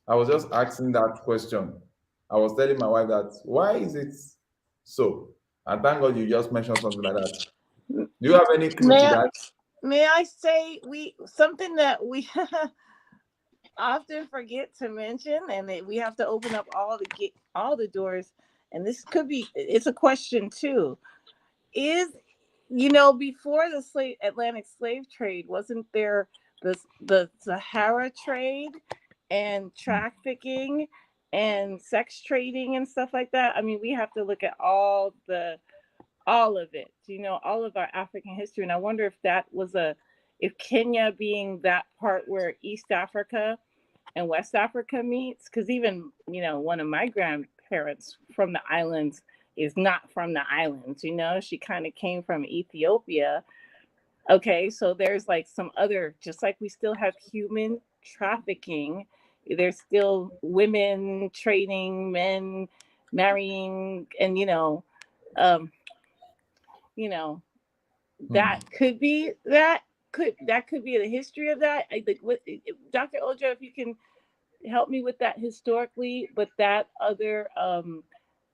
I was just asking that question. I was telling my wife that why is it so? And thank God you just mentioned something like that. Do you have any clue to May I, that? may I say something that we often forget to mention, and that we have to open up all the doors. And this could be, it's a question too. Is, before the Atlantic slave trade, wasn't there the Sahara trade and trafficking and sex trading and stuff like that? I mean, we have to look at all of it, all of our African history. And I wonder if that was if Kenya being that part where East Africa and West Africa meets, because even, one of my grandparents from the islands is not from the islands, she kind of came from Ethiopia. Okay, so there's like some other, just like we still have human trafficking, there's still women trading, men marrying, and um, you know, that could be the history of that. I think Dr. Ojo, if you can help me with that historically, but that other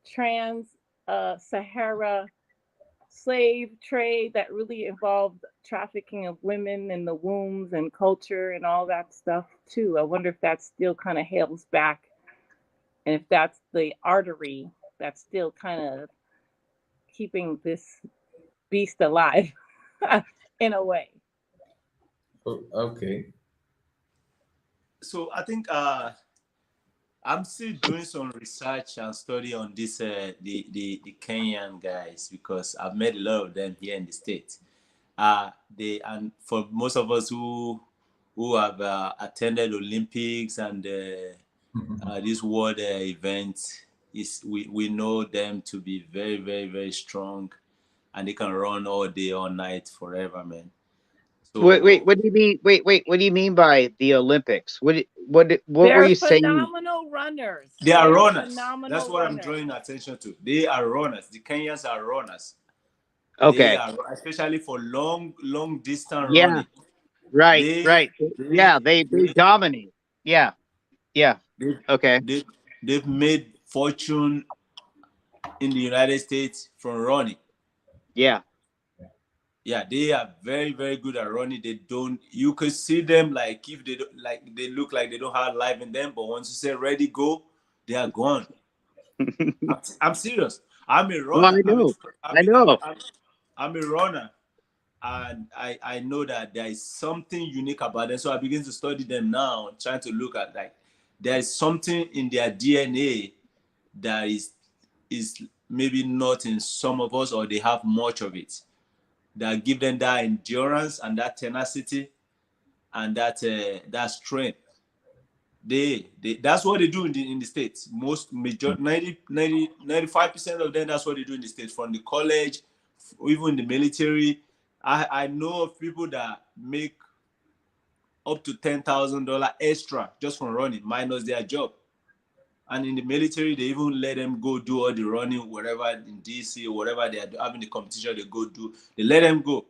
trans Sahara slave trade that really involved trafficking of women and the wombs and culture and all that stuff too. I wonder if that still kind of hails back, and if that's the artery that's still kind of keeping this beast alive in a way. Okay. So I think I'm still doing some research and study on this the Kenyan guys, because I've met a lot of them here in the States. And for most of us who have attended Olympics and this world events, we know them to be very, very, very strong, and they can run all day, all night, forever, man. So Wait, what do you mean? Wait, what do you mean by the Olympics? What were you saying? Phenomenal runners. they are They're runners. phenomenal That's what I'm runners. drawing attention to. They are runners. The Kenyans are runners. Okay. They are, especially for long distance Yeah. running. Right. They Yeah, they dominate. Yeah. Okay. they've made fortune in the United States from running. Yeah. Yeah, they are very, very good at running. You could see them like if they don't, like they look like they don't have life in them, but once you say ready, go, they are gone. I'm serious. I'm a Well, runner. I know. I'm a runner, and I know that there is something unique about them. So I begin to study them now, trying to look at like there is something in their DNA that is maybe not in some of us, or they have much of it, that give them that endurance and that tenacity and that strength. That's what they do in the States. Most 95% of them, that's what they do in the States, from the college, even the military. I know of people that make up to $10,000 extra just from running, minus their job. And in the military, they even let them go do all the running, wherever in DC or whatever they are having the competition, they go do. They let them go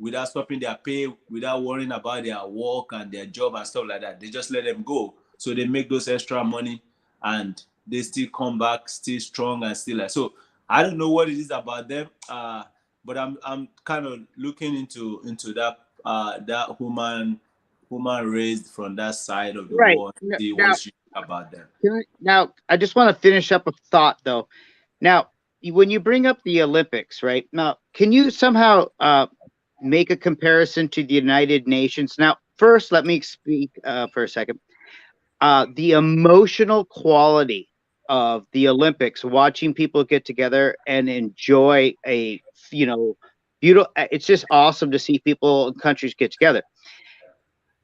without stopping their pay, without worrying about their work and their job and stuff like that. They just let them go. So they make those extra money, and they still come back, still strong and still like. So I don't know what it is about them, but I'm kind of looking into that human raised from that side of the Right. world, see Now, what's unique about them. now, I just want to finish up a thought though. Now, when you bring up the Olympics, right? Now, can you somehow make a comparison to the United Nations? Now, first, let me speak for a second. The emotional quality of the Olympics, watching people get together and enjoy a, beautiful. It's just awesome to see people and countries get together.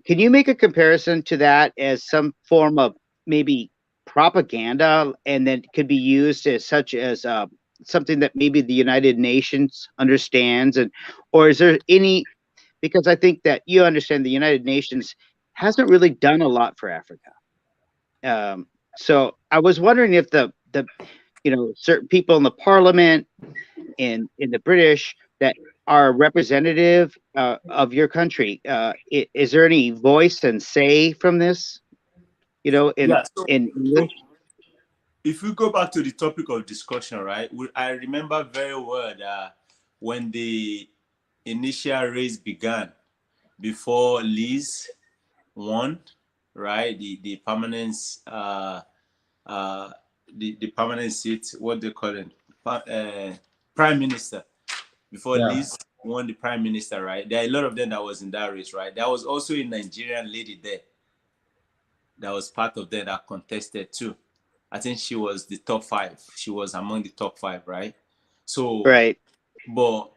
Can you make a comparison to that as some form of maybe propaganda, and then could be used as such as something that maybe the United Nations understands, or is there any? Because I think that you understand the United Nations hasn't really done a lot for Africa. So I was wondering if the certain people in the Parliament in the British that are representative of your country. Is there any voice and say from this? You know, Yeah. So in English. if we go back to the topic of discussion, right? I remember very well that when the initial race began, before Liz won, right? The permanent the permanent seat, what they call it, prime minister. Before Yeah. Liz won the prime minister, right? There are a lot of them that was in that race, right? There was also a Nigerian lady there that was part of them that contested too. I think she was the top 5. She was among the top 5, right? So, Right. but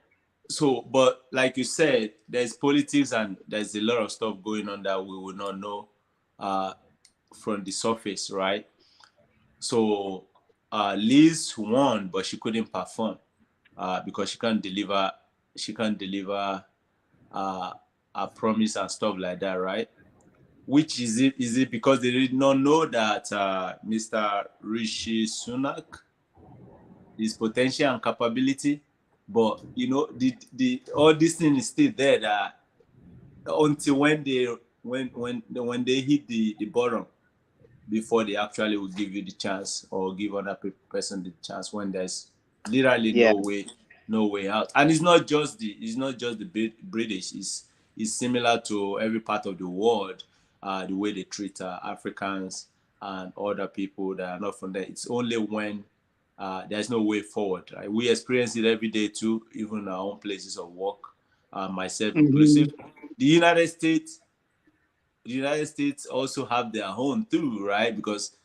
like you said, there's politics and there's a lot of stuff going on that we will not know from the surface, right? So Liz won, but she couldn't perform because she can't deliver. She can't deliver a promise and stuff like that, right? Which is it? Is it because they did not know that Mr. Rishi Sunak, his potential and capability, but you know, the all this thing is still there that until when they hit the bottom before they actually will give you the chance or give other person the chance when there's literally Yeah. no way out. And it's not just the British. It's similar to every part of the world. The way they treat Africans and other people that are not from there. It's only when there's no way forward. Right? We experience it every day too, even in our own places of work, myself inclusive. The United States also have their own too, right? Because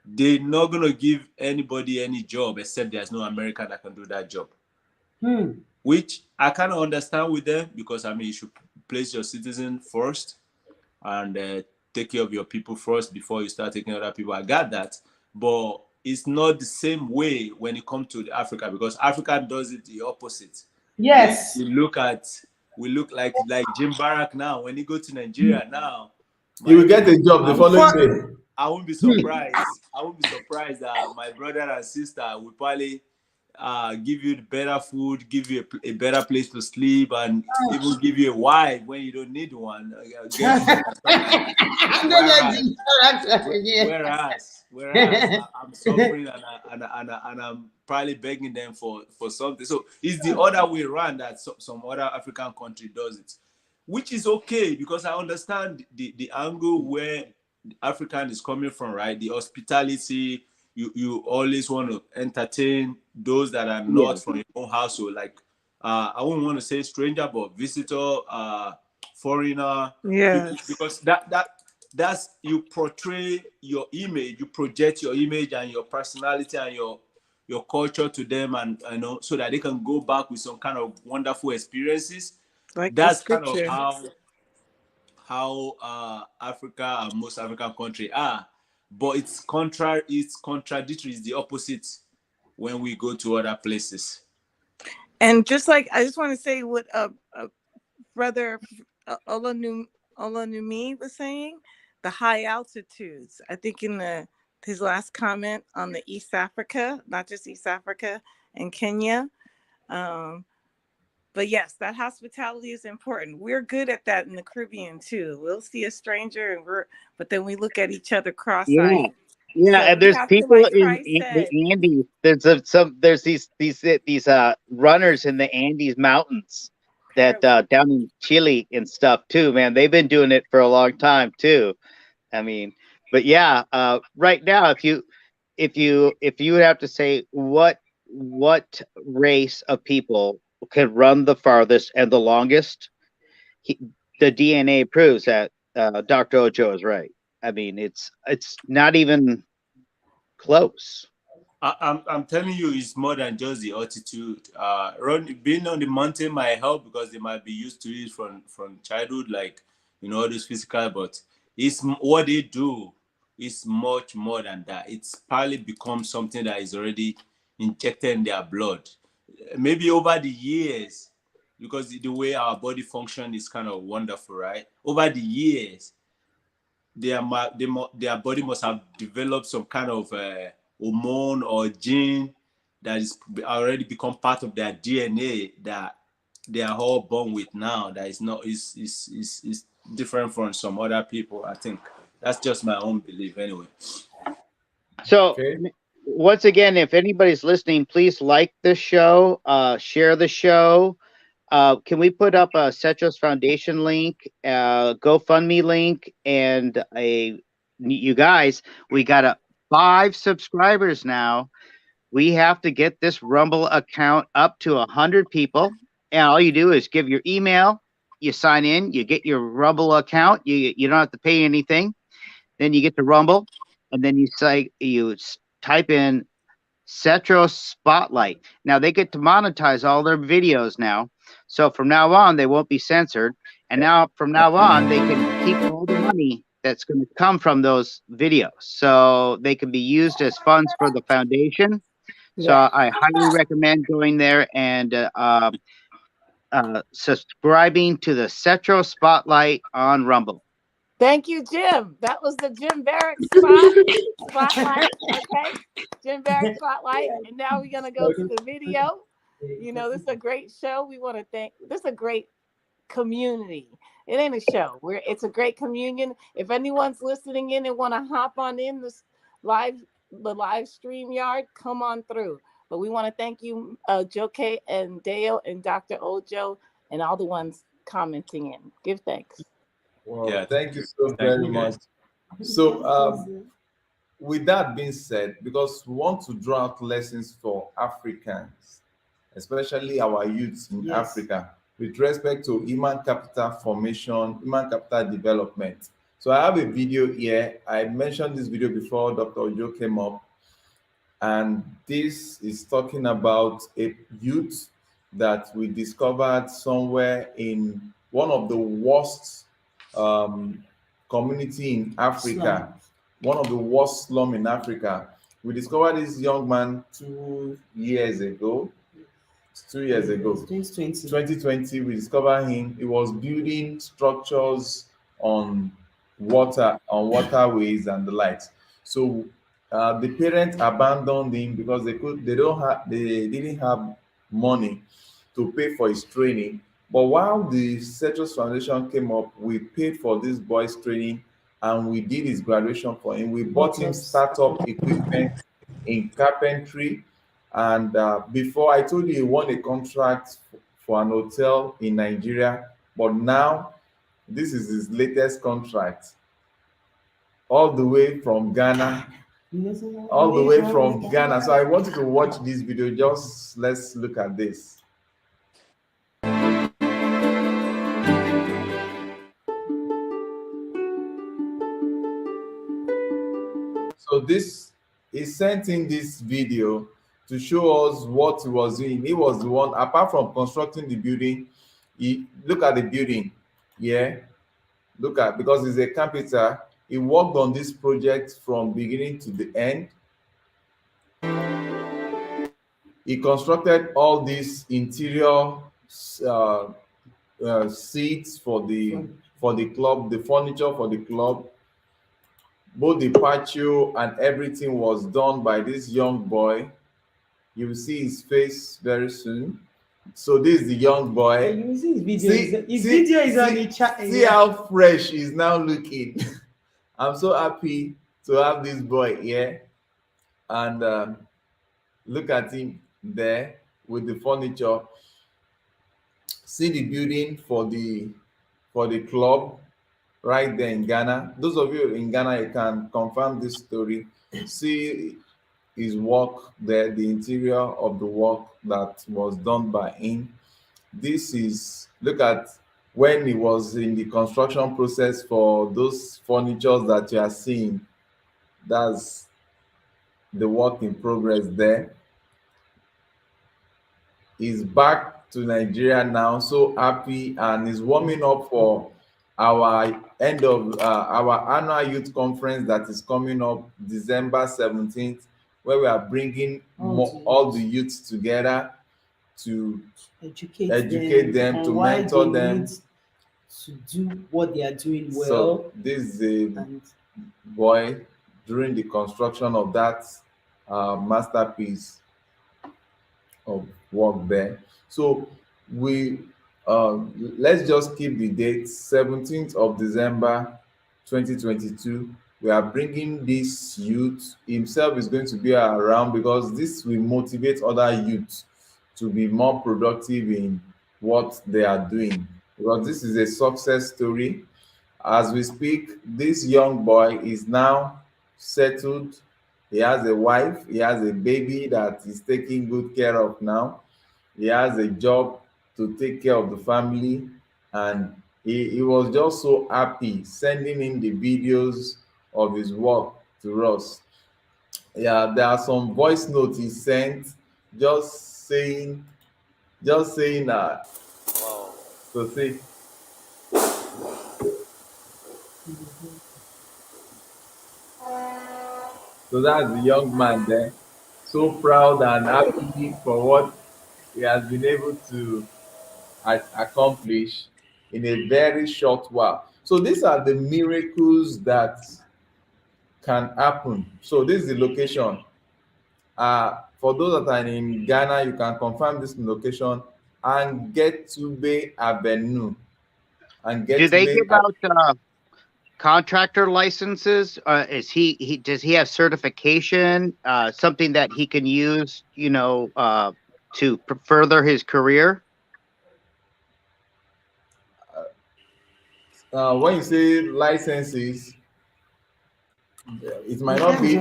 they're not gonna give anybody any job except there's no American that can do that job. Which I kind of understand with them, because I mean, you should place your citizen first and take care of your people first before you start taking other people. I got that, but it's not the same way when it comes to Africa, because Africa does it the opposite. Yes. We look like Jim Barak now. When you go to Nigeria now, You will get a job the following day. I won't be surprised. I won't be surprised that my brother and sister will probably give you better food, give you a better place to sleep, and even give you a wife when you don't need one. Whereas I'm suffering and I'm probably begging them for something. So it's the other way around that some other African country does it, which is okay, because I understand the angle where the African is coming from, right? The hospitality, you always want to entertain those that are not from your own household. Like I wouldn't want to say stranger, but visitor, foreigner. Yes. Because that's you portray your image, you project your image and your personality and your culture to them, and you know, so that they can go back with some kind of wonderful experiences. Like that's kind of how Africa and most African countries are. But it's contradictory, it's the opposite when we go to other places. And just like, I just want to say what brother Olanumi was saying, the high altitudes. I think in his last comment on the East Africa, not just East Africa and Kenya. But yes, that hospitality is important. We're good at that in the Caribbean too. We'll see a stranger but then we look at each other cross-eyed. Yeah, So and there's people like in the Andes. There's these runners in the Andes mountains that down in Chile and stuff too. Man, they've been doing it for a long time too. I mean, but yeah, right now, if you would have to say what race of people can run the farthest and the longest, the DNA proves that Dr. Ojo is right. I mean, it's not even close. I'm telling you, it's more than just the altitude. Being on the mountain might help because they might be used to it from childhood, like, you know, all this physical. But it's what they do is much more than that. It's probably become something that is already injected in their blood. Maybe over the years, because the way our body function is kind of wonderful, right? Over the years, their body must have developed some kind of hormone or gene that is already become part of their DNA that they are all born with now that is different from some other people. I think that's just my own belief anyway. So Okay. once again, if anybody's listening, please like the show, share the show. Can we put up a Cetros Foundation link, GoFundMe link, and you guys, we got 5 subscribers now. We have to get this Rumble account up to 100 people. And all you do is give your email, you sign in, you get your Rumble account, you don't have to pay anything. Then you get to Rumble, and then you type in Cetros Spotlight. Now they get to monetize all their videos now. So from now on, they won't be censored. And now from now on, they can keep all the money that's going to come from those videos. So they can be used as funds for the foundation. So I highly recommend going there and subscribing to the Cetros Spotlight on Rumble. Thank you, Jim. That was the Jim Barrett spotlight. Okay, Jim Barrett spotlight. And now we're gonna go to the video. You know, this is a great show. We want to thank. This is a great community. It ain't a show. It's a great communion. If anyone's listening in and want to hop on in the live stream yard, come on through. But we want to thank you, Joke and Dale and Dr. Ojo and all the ones commenting in. Give thanks. Well, Yeah, thank you so very much. So, with that being said, because we want to draw out lessons for Africans, especially our youths in Africa, with respect to human capital formation, human capital development. So I have a video here. I mentioned this video before Dr. Ojo came up, and this is talking about a youth that we discovered somewhere in one of the worst community in Africa, one of the worst slum in Africa. We discovered this young man 2 years ago. 2 years ago, 2020, we discovered him. He was building structures on waterways and the likes. So the parents abandoned him because they didn't have money to pay for his training. But while the Cetros Foundation came up, we paid for this boy's training and we did his graduation for him. We bought him startup equipment in carpentry. And before, I told you he won a contract for an hotel in Nigeria, but now this is his latest contract, all the way from Ghana. All the way from Ghana. So I want you to watch this video. Just let's look at this. So this is sent in this video to show us what he was doing. He was the one, apart from constructing the building, look at the building. Yeah, look at, because he's a carpenter, he worked on this project from beginning to the end. He constructed all these interior seats for the club, the furniture for the club. Both the patio and everything was done by this young boy. You will see his face very soon. So this is the young boy. You will see his video. His video is on the chat. See how fresh he's now looking. I'm so happy to have this boy here. And look at him there with the furniture. See the building for the club right there in Ghana. Those of you in Ghana, you can confirm this story. See his work there, the interior of the work that was done by him. This is, look at when he was in the construction process for those furnitures that you are seeing. That's the work in progress there. He's back to Nigeria now, so happy, and is warming up for our our annual youth conference that is coming up December 17th, where we are bringing all the youths together to educate them, to mentor them, to do what they are doing well. So this is a boy during the construction of that masterpiece of work there. So we let's just keep the date, 17th of December 2022. We are bringing this youth. Himself is going to be around because this will motivate other youths to be more productive in what they are doing, because this is a success story. As we speak, this young boy is now settled. He has a wife, he has a baby that he's taking good care of now. He has a job to take care of the family, and he was just so happy sending in the videos of his work to us. Yeah, there are some voice notes he sent, just saying that to say. So that's the young man there, so proud and happy for what he has been able to accomplish in a very short while. So these are the miracles that can happen. So this is the location. For those that are in Ghana, you can confirm this location, and Getube Avenue. And Do they Getube give out contractor licenses? Does he have certification? Something that he can use, to further his career? When you say licenses, it might not be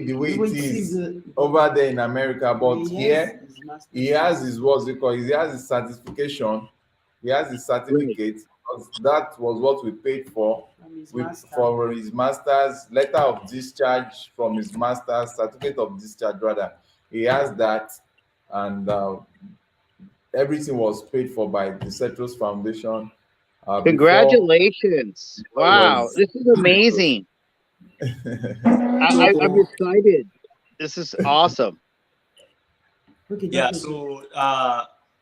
the way it is over there in America, but here he has his, what's it called? He has his certification, he has his certificate. That was what we paid for his master's letter of discharge, from his master's certificate of discharge rather. He has that, and everything was paid for by the Cetros Foundation. Congratulations! Wow, this is amazing. I'm excited. This is awesome. Yeah, so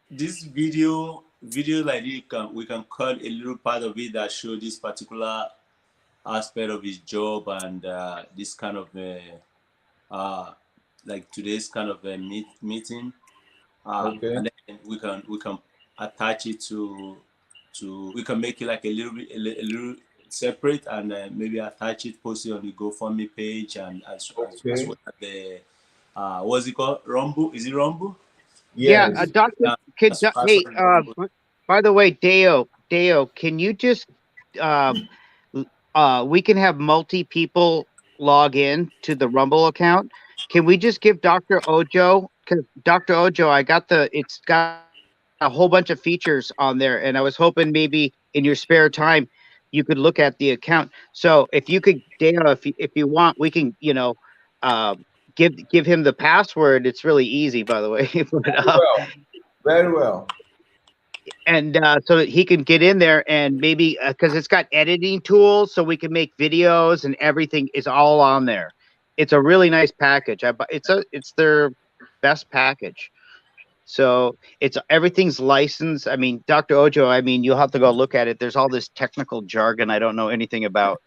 this video like this, we can cut a little part of it that show this particular aspect of his job, and this kind of like today's kind of a meeting. Okay. And then we can attach it to we can make it like a little separate, and maybe attach it, post it on the GoFundMe page, and as well as the what's it called? Rumble? Is it Rumble? Yes. Yeah, Doctor. Hey, by the way, Deo, can you just we can have multi people log in to the Rumble account. Can we just give Dr. Ojo, because Dr. Ojo, it's got a whole bunch of features on there, and I was hoping maybe in your spare time you could look at the account. So if you could, Dale, if you want, we can, give him the password. It's really easy, by the way. Very well. And so that he can get in there, and maybe because it's got editing tools, so we can make videos, and everything is all on there. It's a really nice package. It's their best package. So everything's licensed. I mean, Dr. Ojo, you'll have to go look at it. There's all this technical jargon I don't know anything about.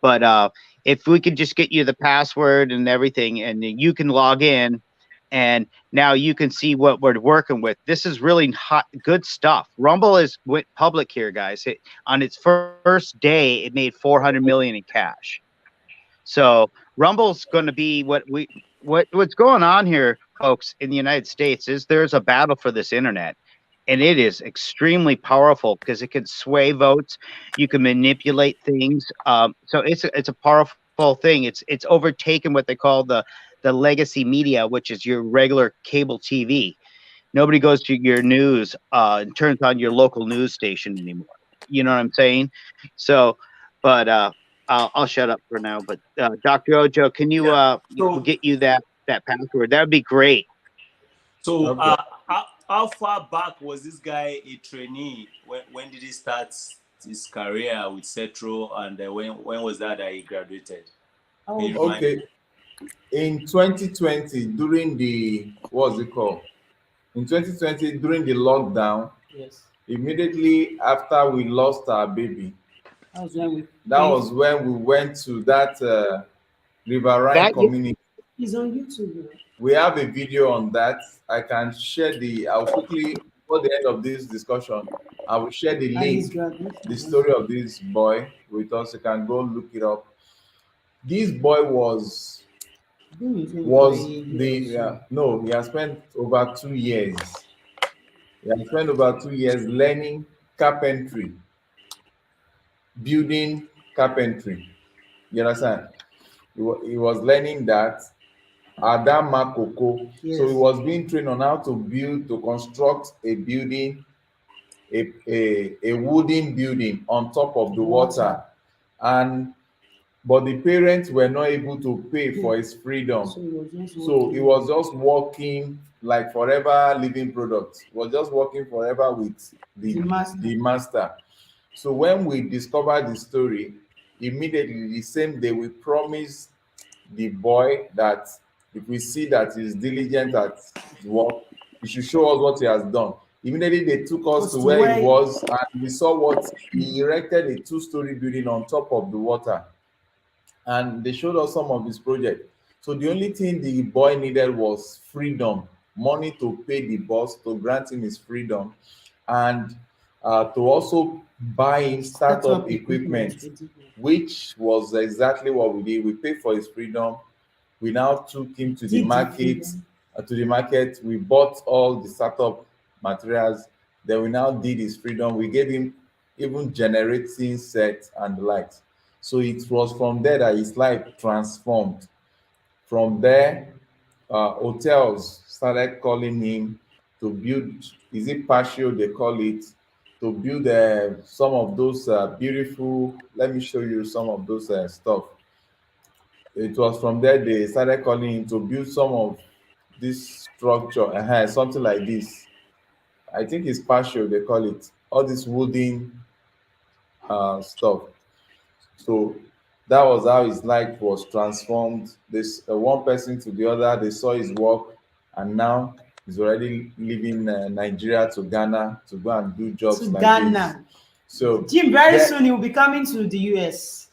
But if we could just get you the password and everything, and you can log in, and now you can see what we're working with. This is really hot, good stuff. Rumble went public here, guys. On its first day, it made 400 million in cash. So Rumble's going to be what's going on here, folks, in the United States is there's a battle for this internet, and it is extremely powerful because it can sway votes. You can manipulate things. So it's a powerful thing. It's overtaken what they call the legacy media, which is your regular cable TV. Nobody goes to your news and turns on your local news station anymore. You know what I'm saying? So, but I'll shut up for now. But Dr. Ojo, can you get you that password? That would be great. So how far back was this guy a trainee? When did he start his career with Cetro, and when was that he graduated? Okay. In 2020, during the in 2020, during the lockdown, yes, immediately after we lost our baby, that was when we went to that Riverine community. He's on YouTube. We have a video on that. I can share I'll quickly before the end of this discussion, I will share the And he's link, graduating. the story of this boy with us. You can go look it up. This boy was no, he has spent over 2 years. He has spent over 2 years learning carpentry, building carpentry. You understand? He was learning that Adama Koko. Yes. So he was being trained on how to build, to construct a building, a wooden building on top of the water. But the parents were not able to pay for his freedom. So he was just working like forever living product. He was just working forever with the master. So when we discovered the story, immediately the same day we promised the boy that if we see that he's diligent at his work, he should show us what he has done. Immediately they took us to where he was, and we saw what he erected, a 2-story building on top of the water. And they showed us some of his project. So the only thing the boy needed was freedom, money to pay the boss, to grant him his freedom, and to also buy him startup equipment, which was exactly what we did. We paid for his freedom. We now took him to the market. We bought all the startup materials. Then we now did his freedom. We gave him even generating set and the likes. So it was from there that his life transformed. From there, hotels started calling him to build, is it patio they call it, to build some of those beautiful, let me show you some of those stuff. It was from there they started calling him to build some of this structure, something like this. I think it's patio they call it, all this wooden stuff. So that was how his life was transformed. This one person to the other, they saw his work, and now he's already leaving Nigeria to Ghana to go and do jobs to like Ghana. this. So Jim, very soon he will be coming to the US.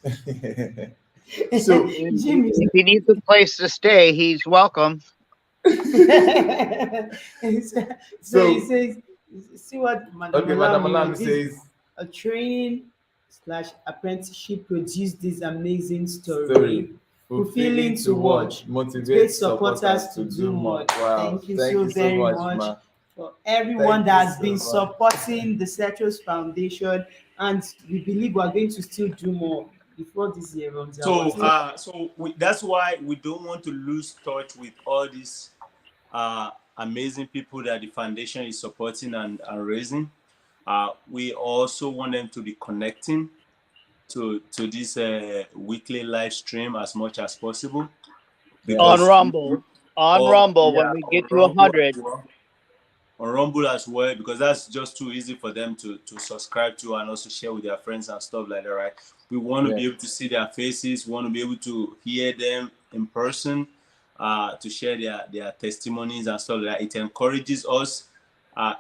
So Jim, if he needs a place to stay, he's welcome. so he says, see what Madam Madam says, a training / apprenticeship produced this amazing story. Fulfilling to watch, motivate supporters to do more. Wow. Thank you so very much for everyone that has been supporting the Setros Foundation, and we believe we are going to still do more before this year runs out. That's why we don't want to lose touch with all these amazing people that the foundation is supporting and raising. We also want them to be connecting to this weekly live stream as much as possible. On Rumble. When we get to 100. On Rumble as well, because that's just too easy for them to subscribe to and also share with their friends and stuff like that, right? We want to be able to see their faces. We want to be able to hear them in person, to share their testimonies and stuff like that. It encourages us.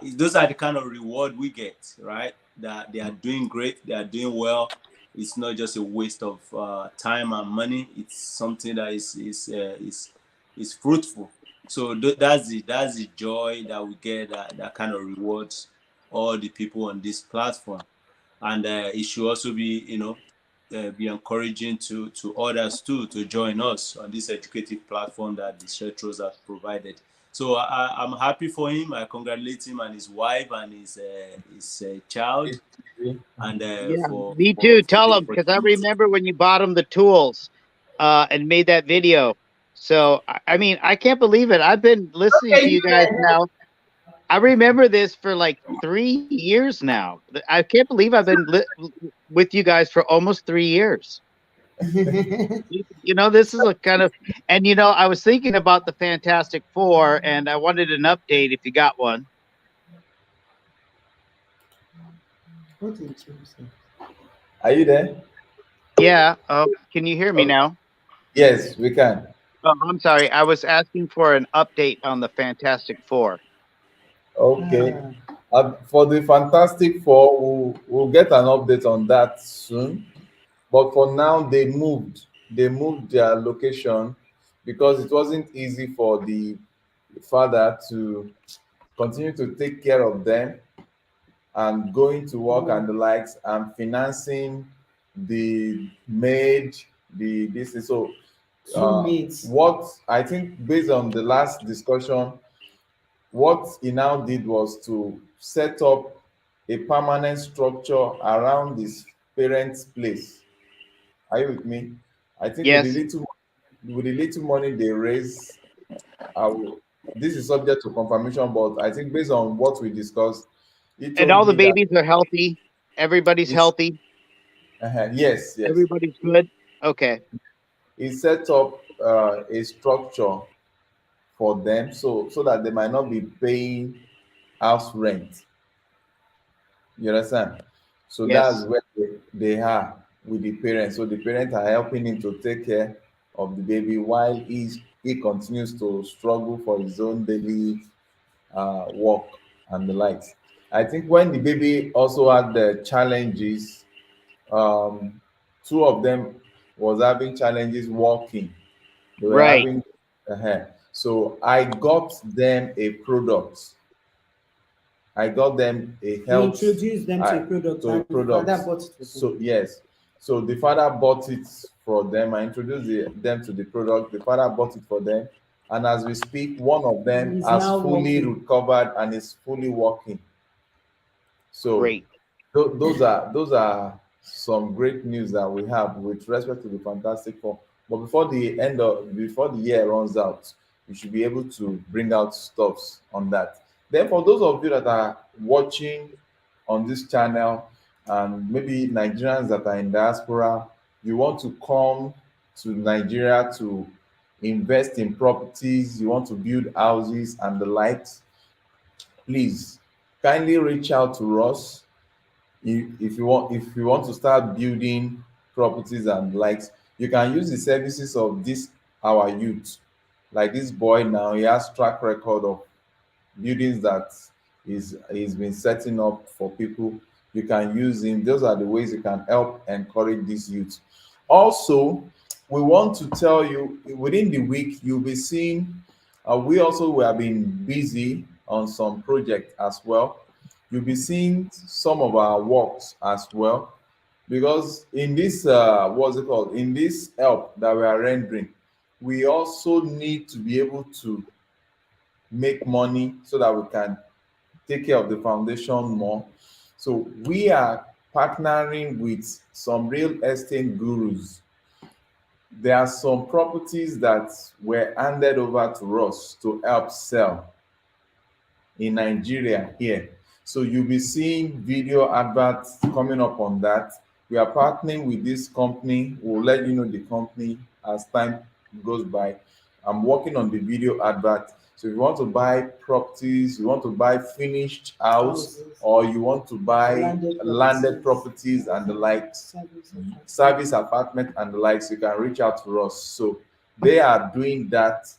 Those are the kind of reward we get, right? That they are doing great, they are doing well. It's not just a waste of time and money. It's something that is fruitful. So that's the joy that we get, that kind of rewards all the people on this platform. And it should also be, be encouraging to others too, to join us on this educative platform that the Setros have provided. So I'm happy for him. I congratulate him and his wife and his child. And me too. Tell him, because I remember when you bought him the tools and made that video. So I mean, I can't believe it. I've been listening to you guys now. I remember this for like 3 years now. I can't believe I've been with you guys for almost 3 years. This is a kind of, and I was thinking about the Fantastic Four, and I wanted an update if you got one. Are you there? Yeah. Can you hear me now? Yes, we can. Oh, I'm sorry. I was asking for an update on the Fantastic Four. Okay. For the Fantastic Four, we'll get an update on that soon. But for now, they moved their location because it wasn't easy for the father to continue to take care of them and going to work and the likes, and financing the maid, the this is so what I think based on the last discussion, what he now did was to set up a permanent structure around his parents' place. Are you with me? I think Yes. with the little money they raise, this is subject to confirmation, but I think based on what we discussed, and all the babies are healthy. Everybody's healthy. Yes. Everybody's good. Okay. He set up a structure for them so that they might not be paying house rent. You understand? So Yes. that's where they are with the parents. So the parents are helping him to take care of the baby while he continues to struggle for his own daily work and the likes. I think when the baby also had the challenges, two of them was having challenges walking. They were Right. having so I got them a product. I got them a health. Introduce them to a product. To a and product. the father bought it for So them. yes, so the father bought it for them. I introduced them to the product. The father bought it for them, and as we speak, one of them He's has now fully working. recovered and is fully working. So Great. those are some great news that we have with respect to the Fantastic Four. But before the year runs out, we should be able to bring out stuffs on that. Then for those of you that are watching on this channel and maybe Nigerians that are in diaspora, you want to come to Nigeria to invest in properties, you want to build houses and the likes, please kindly reach out to us. If you want to start building properties and likes, you can use the services of this our youth. Like this boy now, he has track record of buildings that he's been setting up for people. You can use him. Those are the ways you can help encourage these youth. Also, we want to tell you within the week you'll be seeing we have been busy on some projects as well. You'll be seeing some of our works as well, because in this what's it called, in this help that we are rendering, we also need to be able to make money so that we can take care of the foundation more. So we are partnering with some real estate gurus. There are some properties that were handed over to us to help sell in Nigeria here. So you'll be seeing video adverts coming up on that. We are partnering with this company. We'll let you know the company as time goes by. I'm working on the video advert. So if you want to buy properties, you want to buy finished house, or you want to buy landed properties and the likes, service apartment and the likes, you can reach out to us. So they are doing that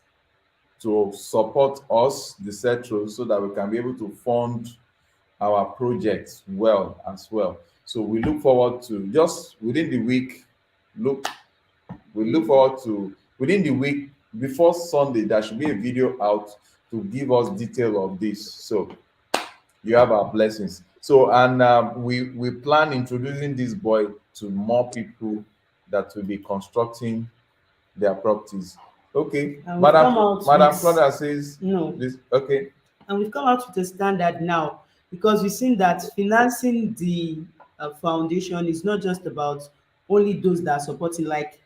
to support us, the Cetro, so that we can be able to fund our projects well as well. So we look forward to just within the week, within the week before Sunday, there should be a video out to give us detail of this. So you have our blessings. So, and we plan introducing this boy to more people that will be constructing their properties. Okay, Madam Claudia says no. This okay. And we've come out with a standard now, because we've seen that financing the foundation is not just about only those that are supporting. Like,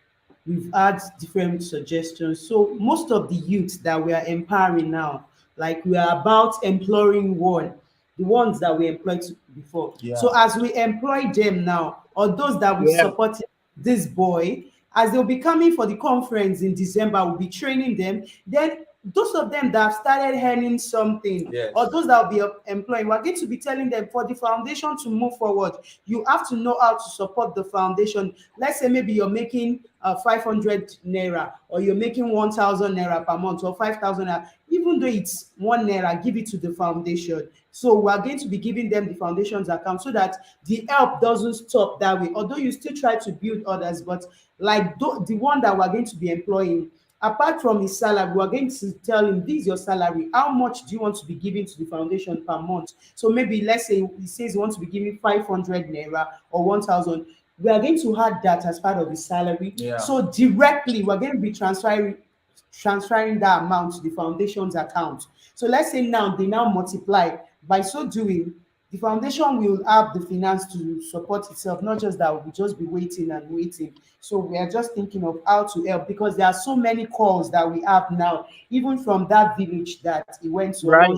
we've had different suggestions. So most of the youth that we are empowering now, like, we are about employing the ones that we employed before. Yeah. So as we employ them now, or those that we supported this boy, as they'll be coming for the conference in December, we'll be training them. Then those of them that have started earning something, Yes, or those that will be employing, we're going to be telling them, for the foundation to move forward, you have to know how to support the foundation. Let's say maybe you're making 500 naira, or you're making 1,000 naira per month, or 5,000 naira. Even though it's 1 naira, give it to the foundation. So we're going to be giving them the foundation's account, so that the help doesn't stop that way. Although you still try to build others, but like the one that we're going to be employing, Apart from his salary, we are going to tell him, this is your salary. How much do you want to be giving to the foundation per month? So maybe let's say he says he wants to be giving 500 naira or 1,000. We are going to add that as part of his salary. Yeah. So directly, we're going to be transferring that amount to the foundation's account. So let's say now they now multiply. By so doing, the foundation will have the finance to support itself, not just that we'll just be waiting and waiting. So we are just thinking of how to help, because there are so many calls that we have now, even from that village that he went to, Right.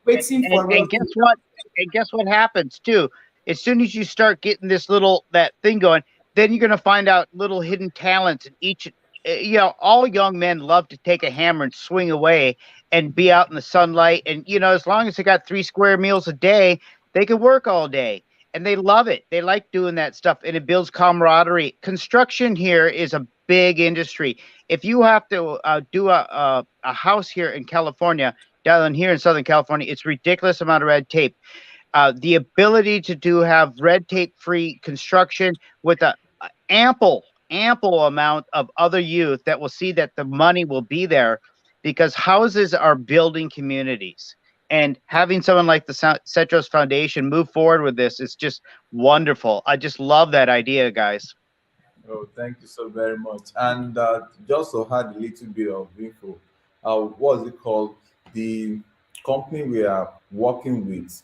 waiting for us. And guess what? And guess what happens too? As soon as you start getting this that thing going, then you're going to find out little hidden talents in each. You know, all young men love to take a hammer and swing away and be out in the sunlight. And you know, as long as they got 3 square meals a day, they can work all day, and they love it. They like doing that stuff, and it builds camaraderie. Construction here is a big industry. If you have to do a house here in California, down here in Southern California, it's ridiculous amount of red tape. The ability to have red tape free construction with a ample amount of other youth that will see that the money will be there, because houses are building communities, and having someone like the Cetros Foundation move forward with this is just wonderful. I just love that idea, guys. Oh, thank you so very much. And just to add a little bit of info, what's it called? The company we are working with,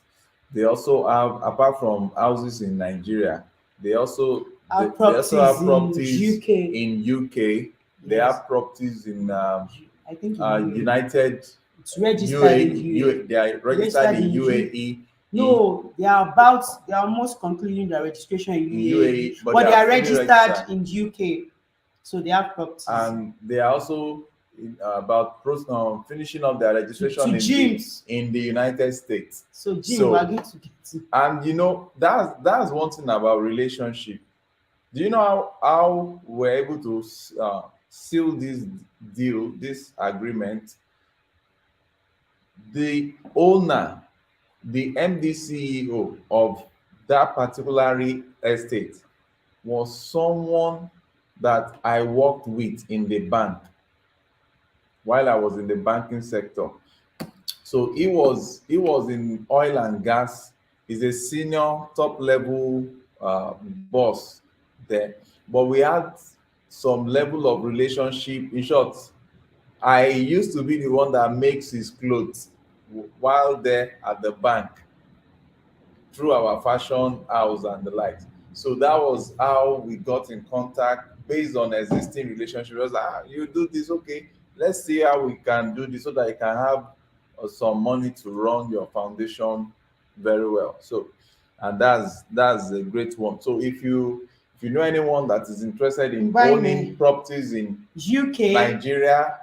they also have, apart from houses in Nigeria, they also they also have properties in UK. They have properties in I think in United. It's registered UAE, in UAE. they are registered in UAE. No, they are almost concluding their registration in UAE, but they are registered in UK. So they have properties. And they are also about finishing up their registration in the United States. So Jim, we are going to get to. And you know, that's one thing about relationship. Do you know how we're able to seal this deal, this agreement? The owner, the MD CEO of that particular estate was someone that I worked with in the bank while I was in the banking sector. So he was in oil and gas. He's a senior top level boss there. But we had some level of relationship. In short, I used to be the one that makes his clothes while there at the bank through our fashion house and the likes. So that was how we got in contact based on existing relationship. It was like, you do this, okay, let's see how we can do this so that you can have some money to run your foundation very well. So, and that's a great one. So if you know anyone that is interested in owning properties in UK, Nigeria,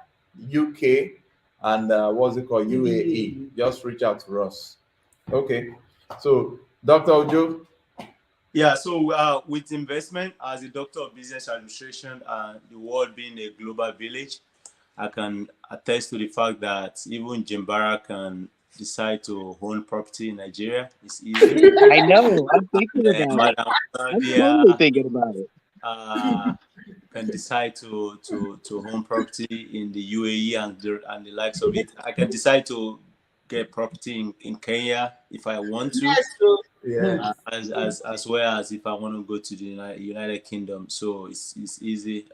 UK, and what's it called, UAE, just reach out to us. Okay, so Dr. Ojo. Yeah, so with investment, as a doctor of business administration, the world being a global village, I can attest to the fact that even Jimbara can decide to own property in Nigeria. It's easy. I know. I'm thinking about it. I'm totally thinking about it. Can decide to own property in the UAE and the likes of it. I can decide to get property in Kenya if I want to. Yes, so, Yeah. As well as if I want to go to the United Kingdom. So it's easy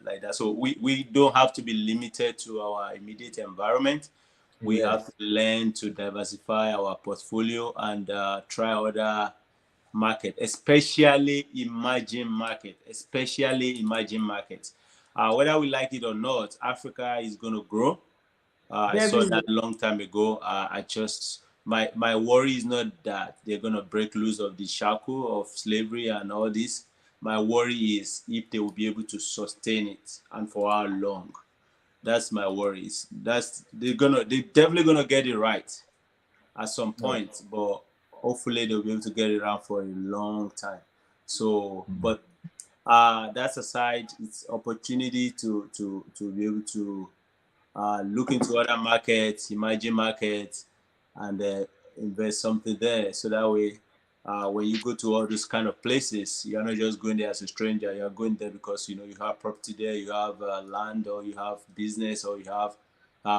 like that. So we don't have to be limited to our immediate environment. We have to learn to diversify our portfolio and try other market, especially emerging markets. Whether we like it or not, Africa is going to grow. I saw that a long time ago. My worry is not that they're going to break loose of the shackle of slavery and all this. My worry is if they will be able to sustain it and for how long. That's my worries. They're definitely gonna get it right at some point, but hopefully they'll be able to get it around for a long time. So, but that's aside, it's opportunity to be able to look into other markets, emerging markets, and invest something there. So that way when you go to all those kind of places, you're not just going there as a stranger. You're going there because you have property there, you have land, or you have business, or you have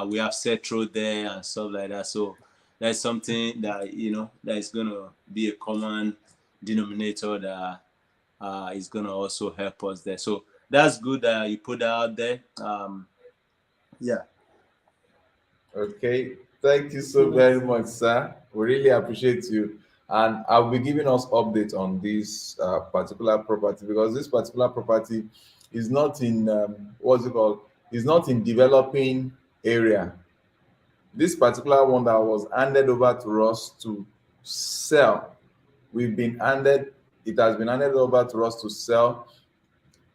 we have Cetro there and stuff like that. So that's something that that is gonna be a common denominator that is gonna also help us there. So that's good that you put that out there. Yeah. Okay. Thank you so very much, sir. We really appreciate you. And I'll be giving us updates on this particular property, because this particular property is not in what's it called? Is not in developing area. This particular one that was handed over to us to sell, it has been handed over to us to sell,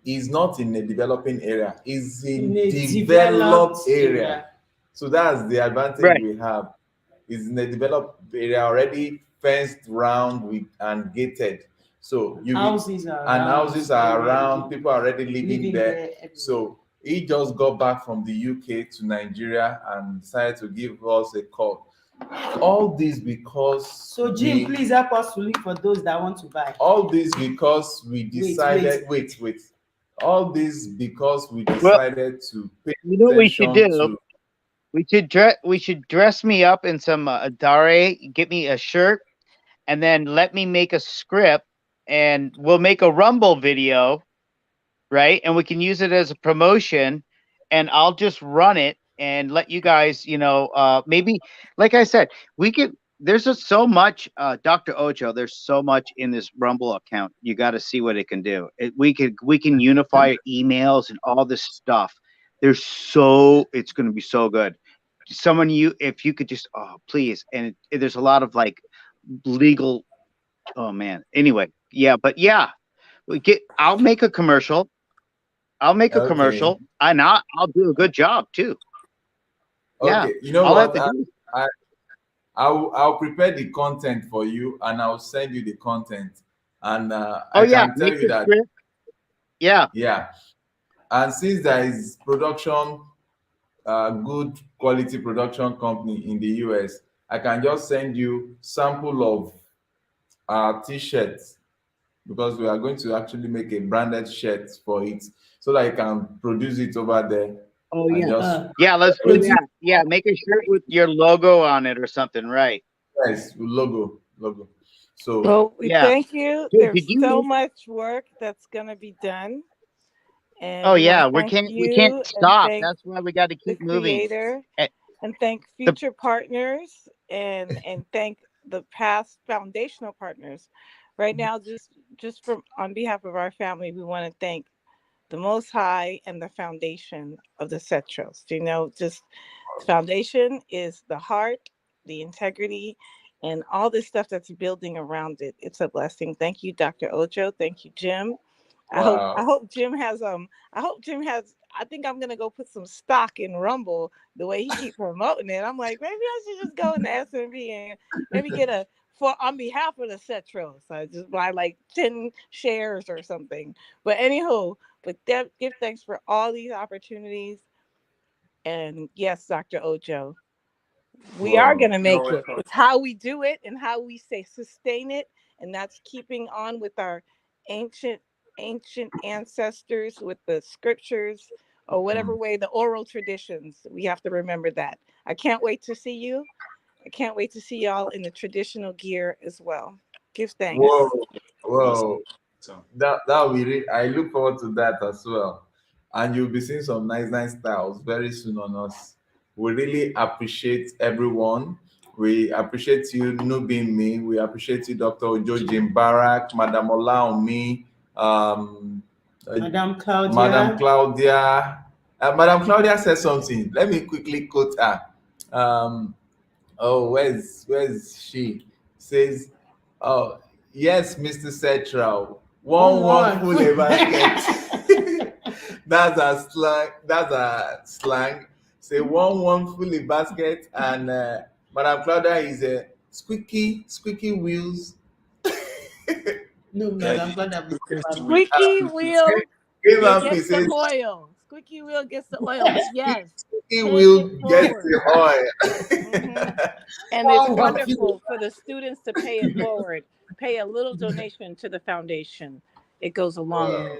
is not in a developing area, is in a developed area. area. So that's the advantage Right. we have. Is in a developed area, already fenced round with and gated. So Houses are around. houses are around. People are already living there. everywhere. So he just got back from the UK to Nigeria and decided to give us a call. All this because So Jim, please help us to look for those that want to buy. all this because we decided wait. All this because we decided to pay You know what we should attention do? to We should dress me up in some Adare, get me a shirt, and then let me make a script, and we'll make a Rumble video, right? And we can use it as a promotion, and I'll just run it and let you guys, maybe, like I said, there's just so much, Dr. Ojo, there's so much in this Rumble account. You got to see what it can do. We can unify emails and all this stuff. It's going to be so good. If you could just, please. And there's a lot of like legal, oh man. Anyway, yeah, but yeah, I'll make a commercial. And I'll do a good job too. Okay, Yeah. you know I'll what? have to do. I'll prepare the content for you, and I'll send you the content. And I Oh yeah, can tell make you the that script. Yeah. yeah. And since there is production, good quality production company in the US, I can just send you sample of t-shirts, because we are going to actually make a branded shirt for it, so that I can produce it over there. Oh and yeah. just Yeah, let's do that. Yeah, make a shirt with your logo on it or something, right? yes, logo. So Well, we Yeah. thank you. Dude, There's did you so make- much work that's gonna be done. And Oh we yeah, wanna we thank can't you stop. and thank That's why we got to the keep moving. creator Eh, and thank future partners and thank the past foundational partners. Right now, just from on behalf of our family, we want to thank the Most High and the foundation of the Cetros. Just foundation is the heart, the integrity, and all this stuff that's building around it. It's a blessing. Thank you, Dr. Ojo. Thank you, Jim. wow. I hope Jim has I think I'm gonna go put some stock in Rumble the way he keep promoting it. I'm like, maybe I should just go in the S&P and maybe get on behalf of the Cetros. I just buy like 10 shares or something. But anywho, give thanks for all these opportunities. And yes, Dr. Ojo, we are going to make it. It's how we do it and how we sustain it. And that's keeping on with our ancient ancestors, with the scriptures, or whatever way, the oral traditions. We have to remember that. I can't wait to see you. I can't wait to see y'all in the traditional gear as well. Give thanks. Whoa. That will be I look forward to that as well. And you'll be seeing some nice styles very soon on us. We really appreciate everyone. We appreciate you, Nubin Me. We appreciate you, Dr. Ojo, Jim Barak, Madam Olaomi, Madam Claudia. Madam Claudia. Madam Claudia said something. Let me quickly quote her. Where's she? Says, oh yes, Mr. Cetro. One full basket. That's a slang. Say one fully basket, and Madam Claudia is a squeaky wheels. No, Madam Claudia. Squeaky wheel. Give up, Get he says, some oil. Squeaky wheel gets the oil, but yes, He pay will it get forward. the oil. Mhm. And it's Oh, wonderful for the students to pay it forward. Pay a little donation to the foundation. It goes a long way.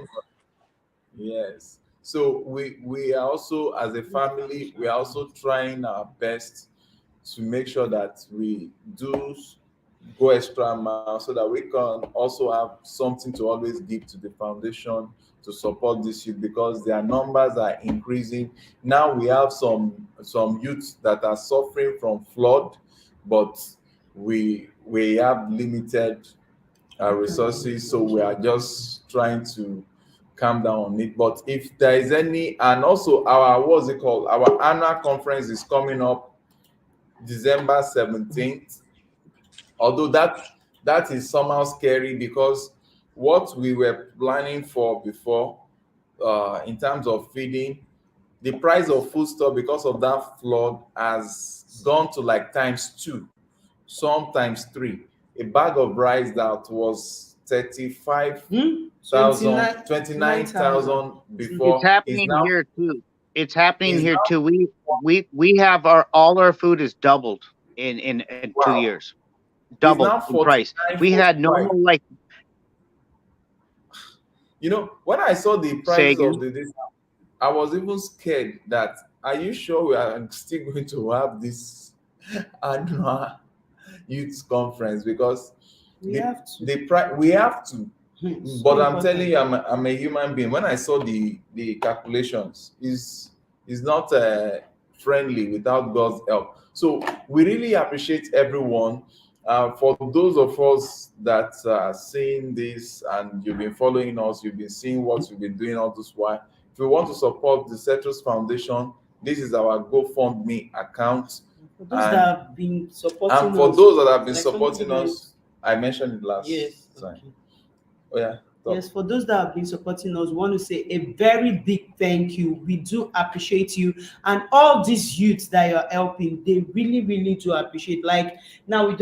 yes. Yes. So we are also, as a family, we are also trying our best to make sure that we do go extra mile so that we can also have something to always give to the foundation to support this youth, because their numbers are increasing. Now we have some youths that are suffering from flood, but we have limited resources, so we are just trying to calm down on it. But if there is any, and also our, what's it called, our annual conference is coming up December 17th. Although that is somehow scary, because what we were planning for before, in terms of feeding, the price of foodstuff because of that flood has gone to like times 2, sometimes 3. A bag of rice that was 35,000, 29,000 It's before is happening now here too. It's happening is here now too. We have all our food is doubled in 2 wow, years. is Doubled now in price. 49, We had 45. normal, like, When I saw the say prices again. of this, I was even scared that, are you sure we are still going to have this annual youth conference? Because We have to. the price, we have to. So But I'm important. telling you, I'm a human being. When I saw the calculations, is not friendly without God's help. So we really appreciate everyone. For those of us that are seeing this and you've been following us, you've been seeing what we've been doing all this while. If you want to support the Citrus Foundation, this is our GoFundMe account. For those that have been supporting And for us, those that have been like supporting somebody us, I mentioned it last yes. time. Okay. Oh yeah. Talk. Yes, for those that have been supporting us, we want to say a very big thank you. We do appreciate you, and all these youths that you're helping, they really, really do appreciate. Like now, we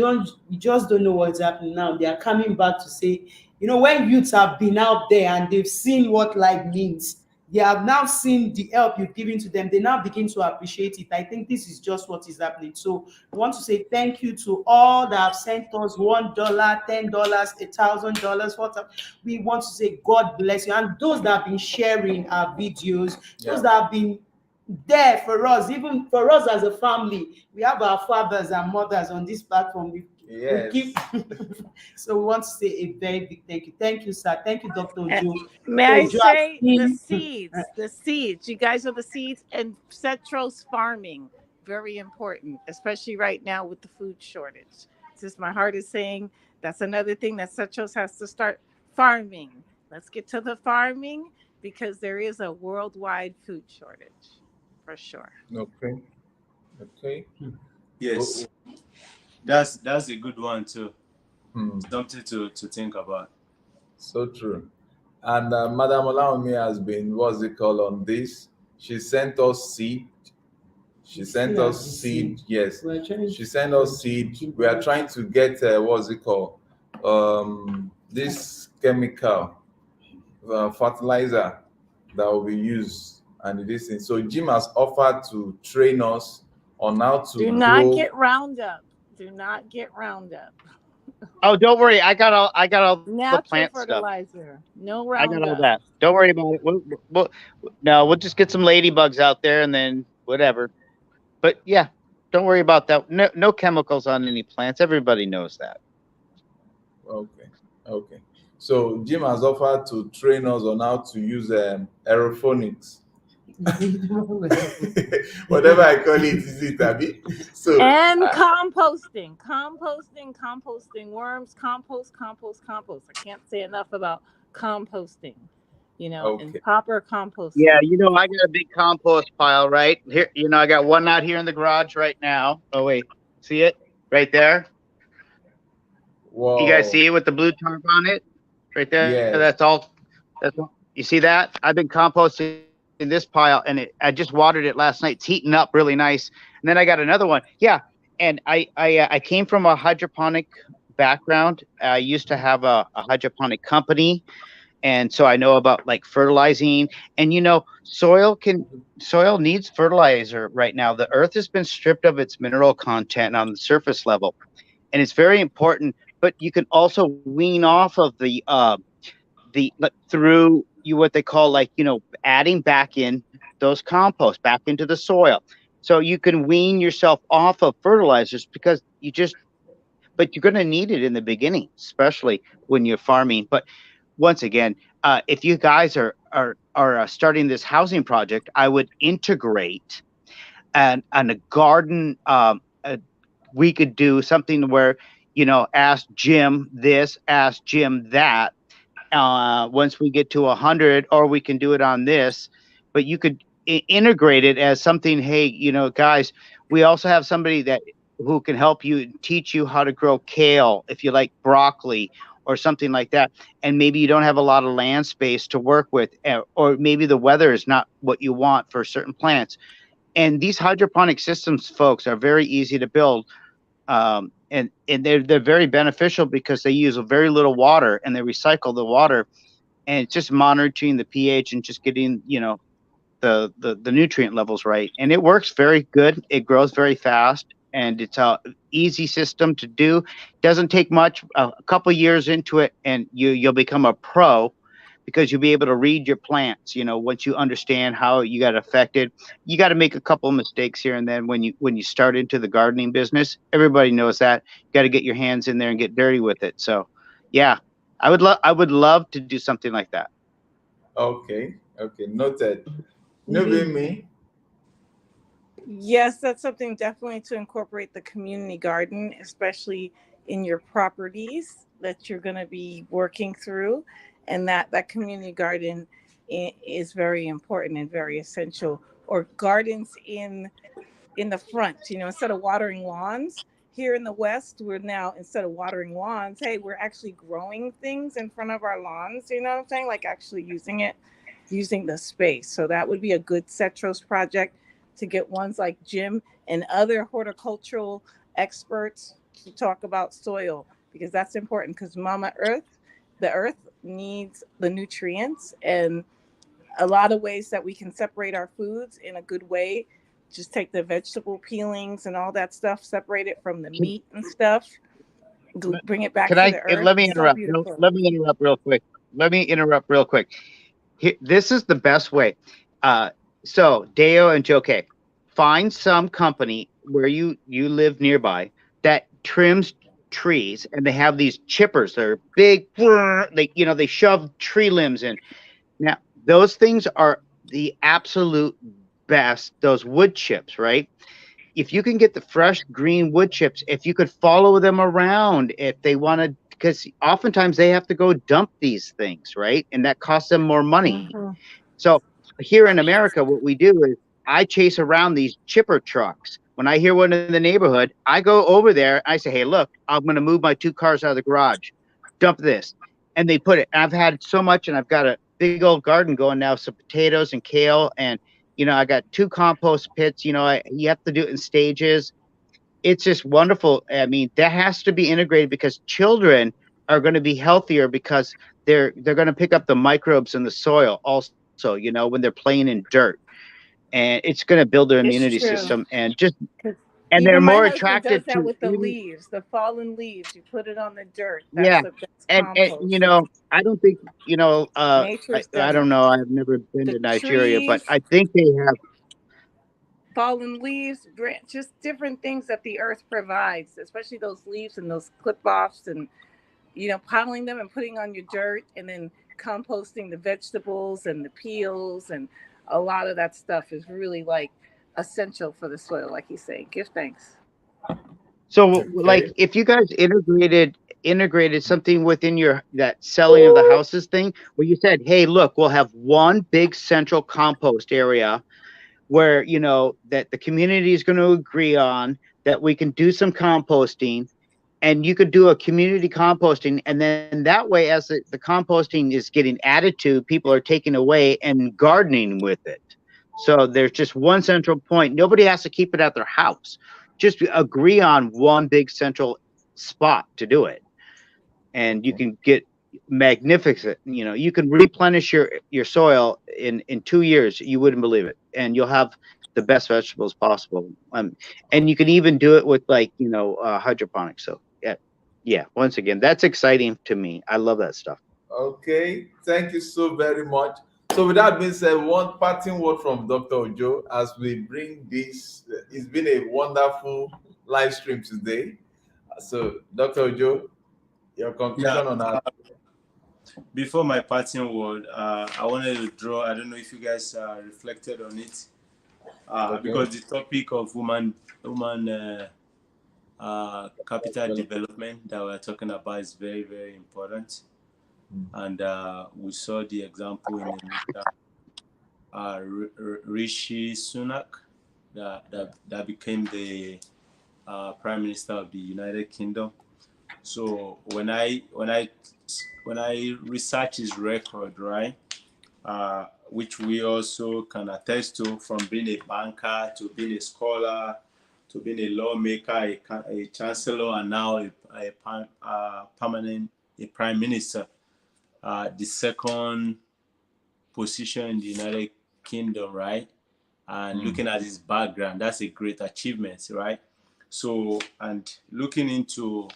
just don't know what's happening now. They are coming back to say, when youths have been out there and they've seen what life means, they have now seen the help you've given to them. They now begin to appreciate it. I think this is just what is happening. So we want to say thank you to all that have sent us $1, $10, $1,000. What we want to say God bless you, and those that have been sharing our videos, those that have been there for us, even for us as a family. We have our fathers and mothers on this platform. We keep so we want to say a very big thank you. Thank you, sir. Thank you, Dr. Ojo. May I Ojo say the has seeds, the seeds. You guys are the seeds, and Cetros farming, very important, especially right now with the food shortage. Just my heart is saying that's another thing that Cetros has to start farming. Let's get to the farming, because there is a worldwide food shortage, for sure. Okay. Yes, that's a good one too. Hmm. Something to think about. So true. And Madam Olaomi has been, what's it called, on this. She sent us seed. She sent us seed. Yes. She sent us seed. We are trying to get, what's it called? This chemical fertilizer that will be used and this thing. So Jim has offered to train us on how to Do not grow. get Roundup. Do not get Roundup. Oh, don't worry. I got all the Natural plant stuff. fertilizer. No I got all Roundup. that. Don't worry about it. We'll just get some ladybugs out there and then whatever. But yeah, don't worry about that. No chemicals on any plants. Everybody knows that. Okay. So Jim has offered to train us on how to use aeroponics. Whatever I call it, is it, Abby? So And composting, worms, compost. I can't say enough about composting, and proper composting. Yeah, I got a big compost pile right here. I got one out here in the garage right now. Oh wait, see it right there? whoa. You guys see it with the blue tarp on it? Right there? Yes. That's all. You see that? I've been composting in this pile, and I just watered it last night. It's heating up really nice. And then I got another one. Yeah, and I came from a hydroponic background. I used to have a hydroponic company, And so I know about like fertilizing, and soil needs fertilizer right now. The earth has been stripped of its mineral content on the surface level, and it's very important. But you can also wean off of through what they call adding back in those compost back into the soil. So you can wean yourself off of fertilizers because but you're going to need it in the beginning, especially when you're farming. But once again, if you guys are starting this housing project, I would integrate a garden. We could do something where ask Jim this, ask Jim that. Once we get to 100, or we can do it on this, but you could integrate it as something. Hey, guys, we also have somebody who can help you, teach you how to grow kale if you like broccoli or something like that. And maybe you don't have a lot of land space to work with, or maybe the weather is not what you want for certain plants. And these hydroponic systems, folks, are very easy to build. And they're very beneficial because they use very little water, and they recycle the water, and it's just monitoring the pH and just getting the nutrient levels right. And it works very good. It grows very fast, and it's a easy system to do. Doesn't take much. A couple years into it, and you'll become a pro, because you'll be able to read your plants. Once you understand how you got affected. You got to make a couple of mistakes here and then when you start into the gardening business. Everybody knows that. You got to get your hands in there and get dirty with it. So yeah, I would love to do something like that. Okay, noted. Me. Yes, that's something definitely to incorporate, the community garden, especially in your properties that you're going to be working through. And that community garden is very important and very essential. Or gardens in the front, instead of watering lawns. Here in the West, we're now, instead of watering lawns, hey, we're actually growing things in front of our lawns, you know what I'm saying? Like actually using the space. So that would be a good CETROS project, to get ones like Jim and other horticultural experts to talk about soil, because that's important, because the earth needs the nutrients, and a lot of ways that we can separate our foods in a good way. Just take the vegetable peelings and all that stuff, separate it from the meat and stuff, bring it back to the earth. Let me interrupt. Let me interrupt real quick. This is the best way. So Deo and Joe K, find some company where you live nearby that trims trees, and they have these chippers. They're big. They shove tree limbs in. Now those things are the absolute best. Those wood chips, right? If you can get the fresh green wood chips, if you could follow them around, if they wanted, because oftentimes they have to go dump these things, right? And that costs them more money. Mm-hmm. So here in America, what we do is I chase around these chipper trucks. When I hear one in the neighborhood, I go over there. I say, hey, look, I'm going to move my 2 cars out of the garage. Dump this. And they put it. I've had so much, and I've got a big old garden going now, some potatoes and kale. And, I got 2 compost pits. You have to do it in stages. It's just wonderful. I mean, that has to be integrated, because children are going to be healthier, because they're going to pick up the microbes in the soil also, when they're playing in dirt, and it's going to build their immunity system, and they're more attracted to with the leaves, the fallen leaves. You put it on the dirt. That's and I don't think I don't know. I've never been to Nigeria, but I think they have fallen leaves, just different things that the earth provides, especially those leaves and those clip-offs, and piling them and putting on your dirt, and then composting the vegetables and the peels, and a lot of that stuff is really essential for the soil, like he's saying. Give thanks. So if you guys integrated something within that selling of the houses thing, where you said, hey, look, we'll have one big central compost area where that the community is going to agree on, that we can do some composting, and you could do a community composting, and then that way, as the composting is getting added to, people are taking away and gardening with it. So there's just one central point. Nobody has to keep it at their house. Just agree on one big central spot to do it, and you can get magnificent. You know, you can replenish your soil in 2 years. You wouldn't believe it, and you'll have the best vegetables possible. And you can even do it with, like, hydroponics. So yeah. Once again, that's exciting to me. I love that stuff. Okay, thank you so very much. So with that being said, one parting word from Dr. Ojo as we bring this. It's been a wonderful live stream today. So Dr. Ojo, your conclusion on that. Before my parting word, I wanted to draw. I don't know if you guys reflected on it, Okay. because the topic of woman capital development that we're talking about is very, very important. And we saw the example in Rishi Sunak that became the Prime Minister of the United Kingdom. So when I research his record, right, which we also can attest to, from being a banker to being a scholar to being a lawmaker, a chancellor, and now a prime minister, the second position in the United Kingdom, right? And looking at his background, that's a great achievement, right? So, and looking into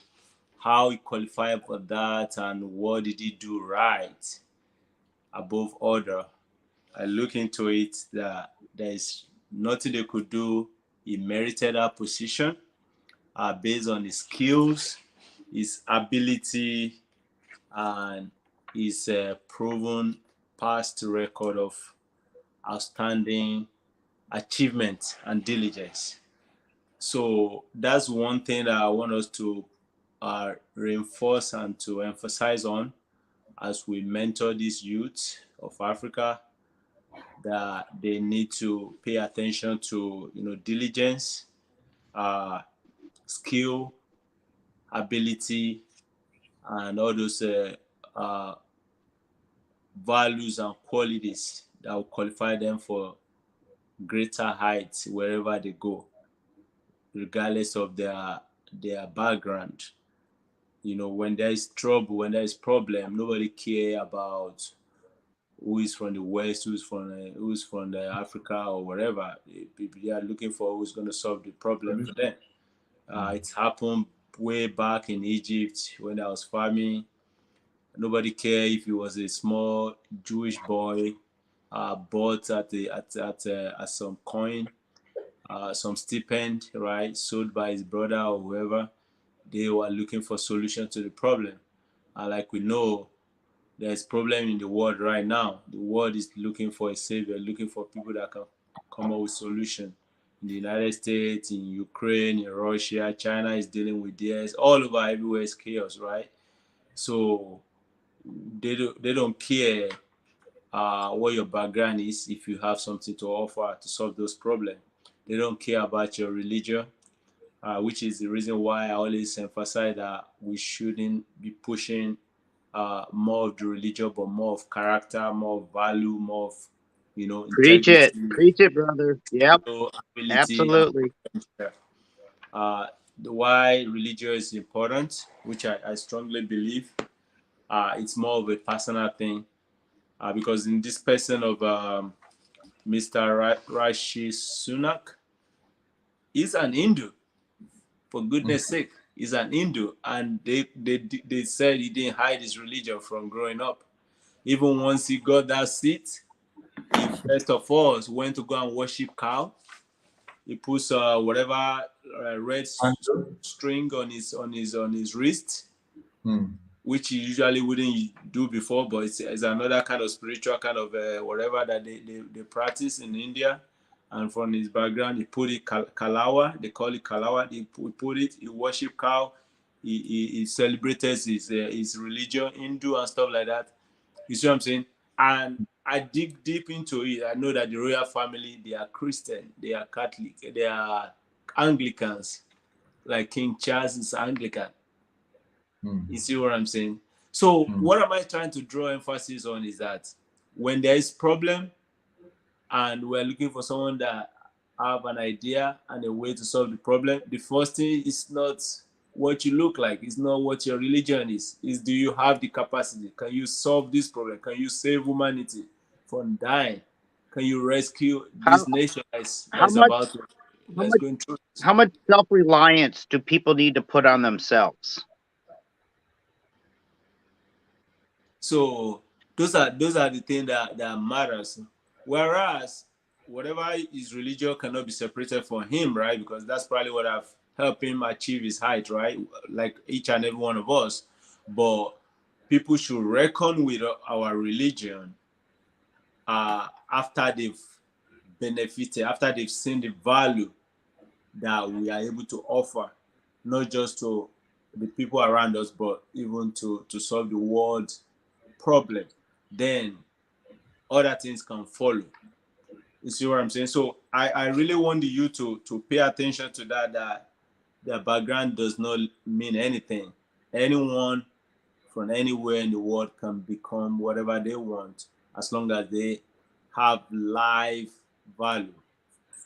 how he qualified for that and what did he do right above order, I look into it that there is nothing they could do. He merited that position based on his skills, his ability, and his proven past record of outstanding achievement and diligence. So that's one thing that I want us to reinforce and to emphasize on as we mentor these youths of Africa, that they need to pay attention to, diligence, skill, ability, and all those values and qualities that will qualify them for greater heights wherever they go, regardless of their background. When there is trouble, when there is problem, nobody care about who is from the West, who's from the Africa or wherever. They are looking for who's going to solve the problem for them. It's happened way back in Egypt when I was farming. Nobody cared if he was a small Jewish boy, bought at some coin, some stipend, right, sold by his brother or whoever. They were looking for solution to the problem. Like we know, there's problem in the world right now. The world is looking for a savior, looking for people that can come up with solution. In the United States, in Ukraine, in Russia, China is dealing with theirs. All over, everywhere is chaos, right? So they don't care what your background is if you have something to offer to solve those problems. They don't care about your religion, which is the reason why I always emphasize that we shouldn't be pushing more of the religion, but more of character, more of value, more of, Preach integrity, it, brother. Yep, ability. absolutely. Why religion is important, which I strongly believe, it's more of a personal thing, because in this person of Mr. Rishi Sunak, he's an Hindu. For goodness sake, he's an Hindu, and they said he didn't hide his religion from growing up. Even once he got that seat, he first of all went to go and worship cow. He puts whatever red string on his wrist, which he usually wouldn't do before, but it's another kind of spiritual kind of whatever that they practice in India. And from his background, he put it Kalawa. They call it Kalawa. He put it. He worship cow. He celebrated his religion, Hindu and stuff like that. You see what I'm saying? And I dig deep into it. I know that the royal family, they are Christian, they are Catholic, they are Anglicans. Like King Charles is Anglican. You see what I'm saying? So what am I trying to draw emphasis on is that when there is problem, and we're looking for someone that have an idea and a way to solve the problem, the first thing is not what you look like. It's not what your religion is. It's do you have the capacity? Can you solve this problem? Can you save humanity from dying? Can you rescue this nation how that's much about to, how that's much going through this? how much self-reliance do people need to put on themselves? So those are the things that matters. Whereas whatever is religion cannot be separated from him, right? Because that's probably what I've helped him achieve his height, right? Like each and every one of us. But people should reckon with our religion after they've benefited, after they've seen the value that we are able to offer, not just to the people around us, but even to solve the world's problem. Then other things can follow. You see what I'm saying? So I really want you to pay attention to that their background does not mean anything. Anyone from anywhere in the world can become whatever they want as long as they have life value,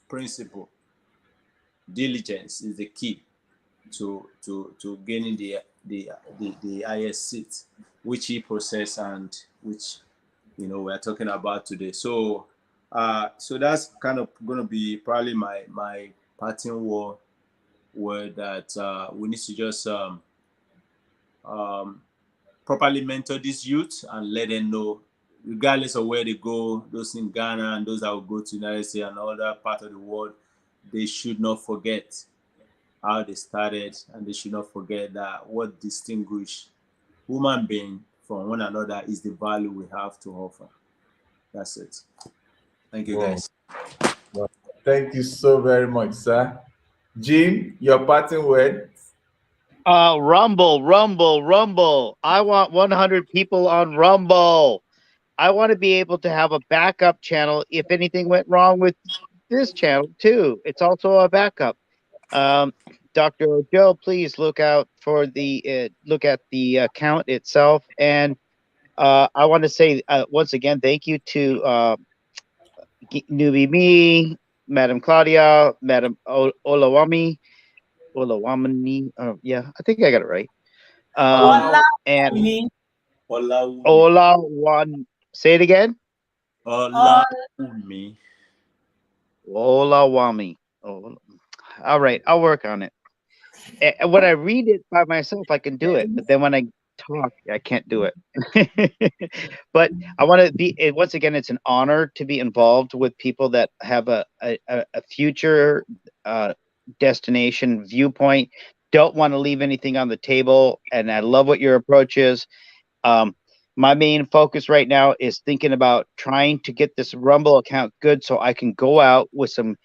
principle. Diligence is the key to gaining the highest seat, which he possessed and which we're talking about today. So so that's kind of going to be probably my parting word that we need to just properly mentor these youth and let them know, regardless of where they go, those in Ghana and those that will go to the United States and other parts of the world, they should not forget how they started, and they should not forget that what distinguishes human being from one another is the value we have to offer. That's it. Thank you, guys. Well, thank you so very much, sir. Jim, your parting word. Rumble, Rumble, Rumble. I want 100 people on Rumble. I want to be able to have a backup channel if anything went wrong with this channel too. It's also a backup. Dr. Joe, please look out for the look at the account itself. And I want to say once again, thank you to Newbie Me, Madam Claudia, Madam Olawami. Yeah, I think I got it right. And Olawan. Say it again. Olawumi. Olawami. Oh, all right, I'll work on it. And when I read it by myself, I can do it. But then when I talk, I can't do it. But I want to be. Once again, it's an honor to be involved with people that have a future destination viewpoint. Don't want to leave anything on the table, and I love what your approach is. My main focus right now is thinking about trying to get this Rumble account good so I can go out with some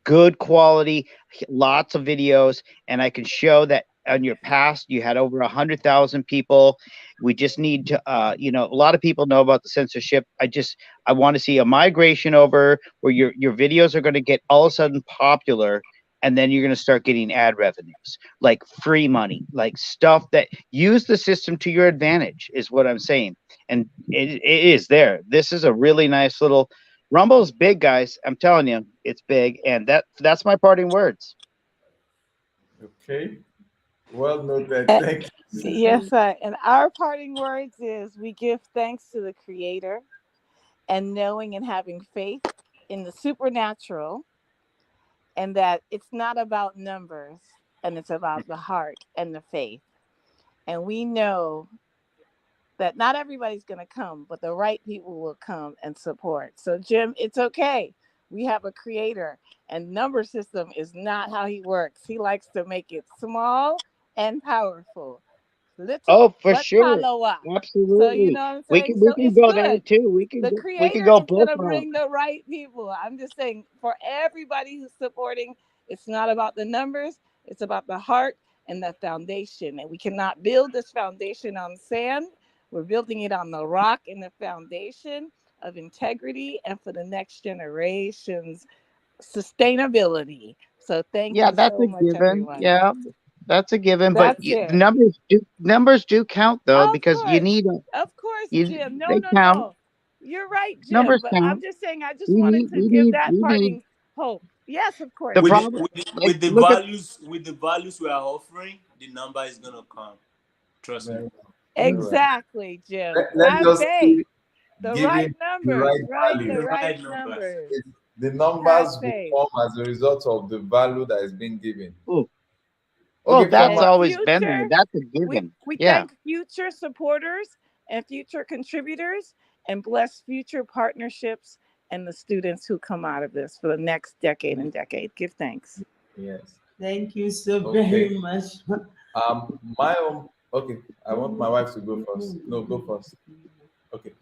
good quality, lots of videos, and I can show that on your past you had over 100,000 people. We just need to a lot of people know about the censorship. I want to see a migration over where your videos are going to get all of a sudden popular, and then you're going to start getting ad revenues, like free money, like stuff that use the system to your advantage is what I'm saying. And it is there. This is a really nice little Rumble's big, guys. I'm telling you, it's big. And that's my parting words. Okay. Well noted. Thank you. Yes, and our parting words is we give thanks to the Creator and knowing and having faith in the supernatural, and that it's not about numbers and it's about the heart and the faith. And we know that not everybody's going to come, but the right people will come and support. So, Jim, it's okay. We have a Creator, and number system is not how he works. He likes to make it small and powerful. Little, for sure. Absolutely. So you know what I'm saying? We can go there too. We can go both gonna bring the right people. I'm just saying, for everybody who's supporting, it's not about the numbers, it's about the heart and the foundation. And we cannot build this foundation on sand. We're building it on the rock and the foundation of integrity and for the next generation's sustainability. So thank you so much, everyone. Yeah. That's a given, but numbers do count though, because you need. Of course, Jim. No. You're right, Jim. Numbers but count. I'm just saying, I just wanted to give that parting hope Yes, of course. The with problem, look at with the values we are offering, the number is gonna come. Trust me. Very well. Exactly, Jim. Let's just Cafe. see The right giving the numbers, right right? The value. The right right numbers. numbers. The numbers will Cafe. come as a result of the value that is being given. oh, well, Okay, from that's And my always been there. future, That's a we, given. we Yeah. thank future supporters and future contributors and bless future partnerships and the students who come out of this for the next decade and decade. Give thanks. yes. Thank you so Okay. very much. My own. Okay, I want my wife to go first. No, go first. Okay.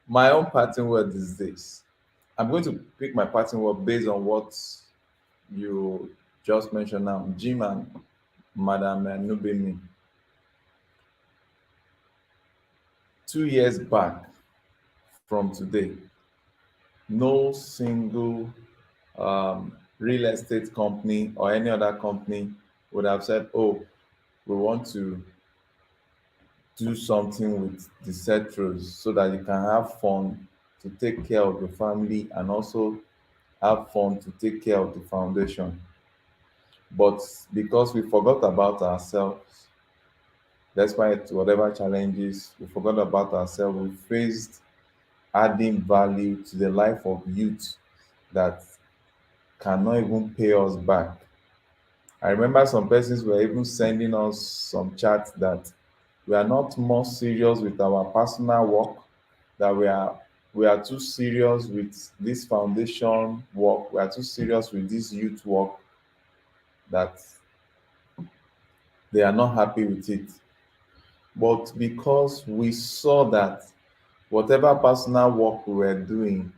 My own parting word is this. I'm going to pick my parting word based on what you just mentioned now, Jim and Madam Nubemi. 2 years back from today, no single real estate company or any other company would have said, oh, we want to do something with the settlers so that you can have fun to take care of your family and also have fun to take care of the foundation. But because we forgot about ourselves, despite whatever challenges, we forgot about ourselves, we faced adding value to the life of youth that cannot even pay us back. I remember some persons were even sending us some chats that we are not more serious with our personal work, that we are too serious with this foundation work, we are too serious with this youth work, that they are not happy with it. But because we saw that whatever personal work we were doing,